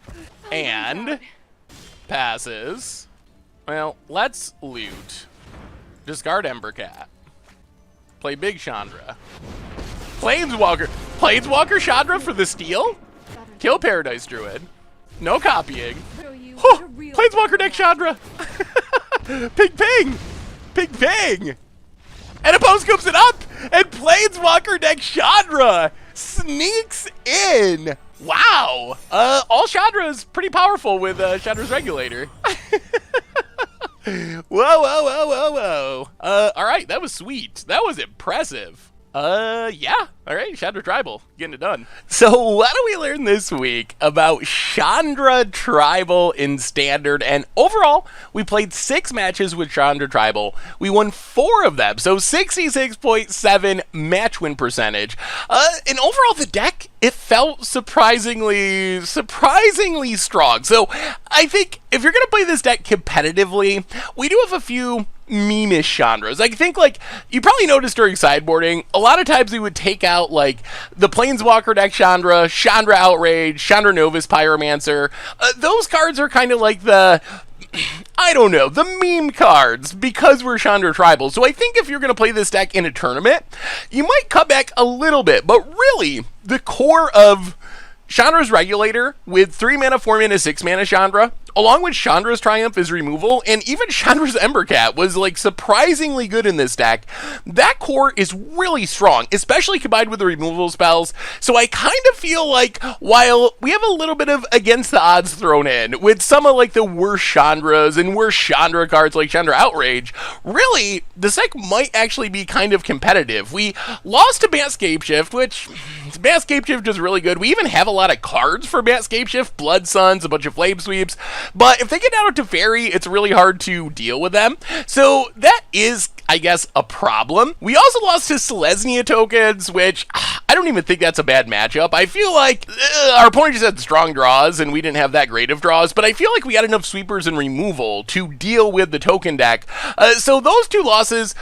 and passes. Well, let's loot. Discard Embercat. Play Big Chandra. Planeswalker Chandra for the steal? Kill Paradise Druid. No copying. Planeswalker deck Chandra. Ping. And opponent scoops it up, and Planeswalker deck Chandra sneaks in. Wow. All Chandra is pretty powerful with Chandra's regulator. Whoa. All right, that was sweet. That was impressive. Yeah. All right, Chandra Tribal, getting it done. So what do we learn this week about Chandra Tribal in Standard? And overall, we played 6 matches with Chandra Tribal. We won 4 of them, so 66.7 match win percentage. And overall, the deck, it felt surprisingly strong. So I think if you're going to play this deck competitively, we do have a few meme-ish Chandras. I think, like, you probably noticed during sideboarding, a lot of times we would take out, like, the Planeswalker deck Chandra, Chandra Outrage, Chandra Novus Pyromancer. Those cards are kind of like the, I don't know, the meme cards because we're Chandra Tribal. So I think if you're going to play this deck in a tournament, you might cut back a little bit. But really, the core of Chandra's Regulator with 3 mana, 4 mana, 6 mana Chandra, along with Chandra's Triumph is removal, and even Chandra's Embercat was like surprisingly good in this deck. That core is really strong, especially combined with the removal spells. So I kind of feel like while we have a little bit of against the odds thrown in with some of like the worst Chandras and worst Chandra cards like Chandra Outrage, really this deck might actually be kind of competitive. We lost to Bat Scapeshift, which Bat Scapeshift is really good. We even have a lot of cards for Bat Scapeshift, Blood Suns, a bunch of Flame Sweeps. But if they get down to Teferi, it's really hard to deal with them. So that is, I guess, a problem. We also lost to Selesnya tokens, which I don't even think that's a bad matchup. I feel like our opponent just had strong draws, and we didn't have that great of draws. But I feel like we had enough sweepers and removal to deal with the token deck. So those 2 losses,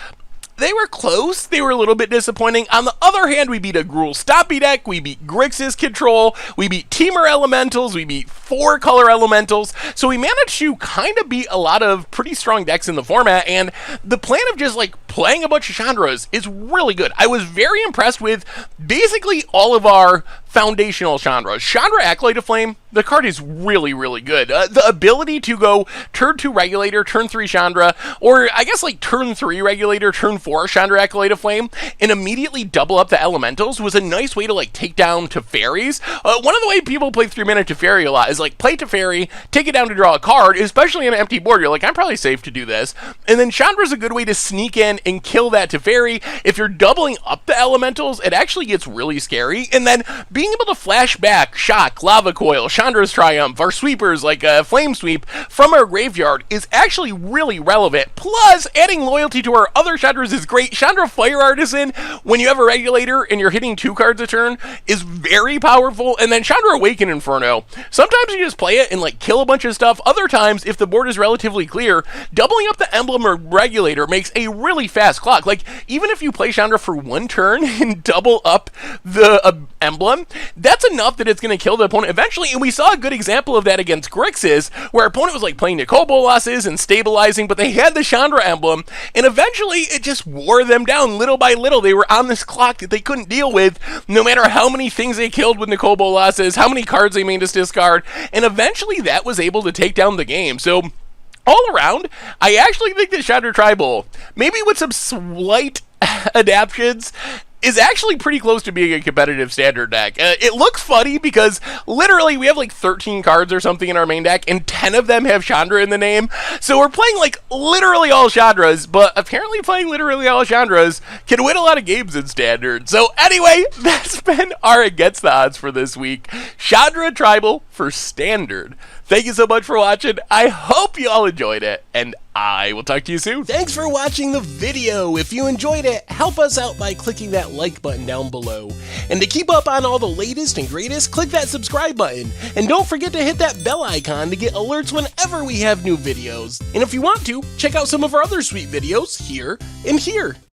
they were close. They were a little bit disappointing. On the other hand, we beat a Gruul Stompy deck. We beat Grixis Control. We beat Temur Elementals. We beat 4 color Elementals. So we managed to kind of beat a lot of pretty strong decks in the format. And the plan of just like playing a bunch of Chandras is really good. I was very impressed with basically all of our foundational Chandras. Chandra Acolyte of Flame, the card is really, really good. The ability to go turn 2 Regulator, turn 3 Chandra, or I guess like turn 3 Regulator, turn 4 Chandra Acolyte of Flame, and immediately double up the Elementals was a nice way to like take down Teferis. One of the way people play 3 mana Teferi a lot is like play Teferi, take it down to draw a card, especially on an empty board. You're like, I'm probably safe to do this. And then Chandra's a good way to sneak in and kill that Teferi. If you're doubling up the Elementals, it actually gets really scary. And then being able to flash back Shock, Lava Coil, Chandra's Triumph, our sweepers like Flame Sweep from our graveyard is actually really relevant. Plus, adding loyalty to our other Chandras is great. Chandra Fire Artisan, when you have a Regulator and you're hitting 2 cards a turn, is very powerful. And then Chandra Awaken Inferno, sometimes you just play it and like kill a bunch of stuff. Other times, if the board is relatively clear, doubling up the Emblem or Regulator makes a really fast clock. Like, even if you play Chandra for 1 turn and double up the Emblem, that's enough that it's going to kill the opponent eventually. And we saw a good example of that against Grixis, where our opponent was like playing Nico Bolas's and stabilizing, but they had the Chandra Emblem, and eventually it just wore them down little by little. They were on this clock that they couldn't deal with, no matter how many things they killed with Nico Bolas's, how many cards they made us discard, and eventually that was able to take down the game. So all around, I actually think that Chandra Tribal, maybe with some slight adaptations, is actually pretty close to being a competitive Standard deck. It looks funny because literally we have like 13 cards or something in our main deck, and 10 of them have Chandra in the name. So we're playing like literally all Chandras, but apparently playing literally all Chandras can win a lot of games in Standard. So anyway, that's been our Against the Odds for this week. Chandra Tribal for Standard. Thank you so much for watching. I hope you all enjoyed it, and I will talk to you soon. Thanks for watching the video. If you enjoyed it, help us out by clicking that like button down below. And to keep up on all the latest and greatest, click that subscribe button. And don't forget to hit that bell icon to get alerts whenever we have new videos. And if you want to, check out some of our other sweet videos here and here.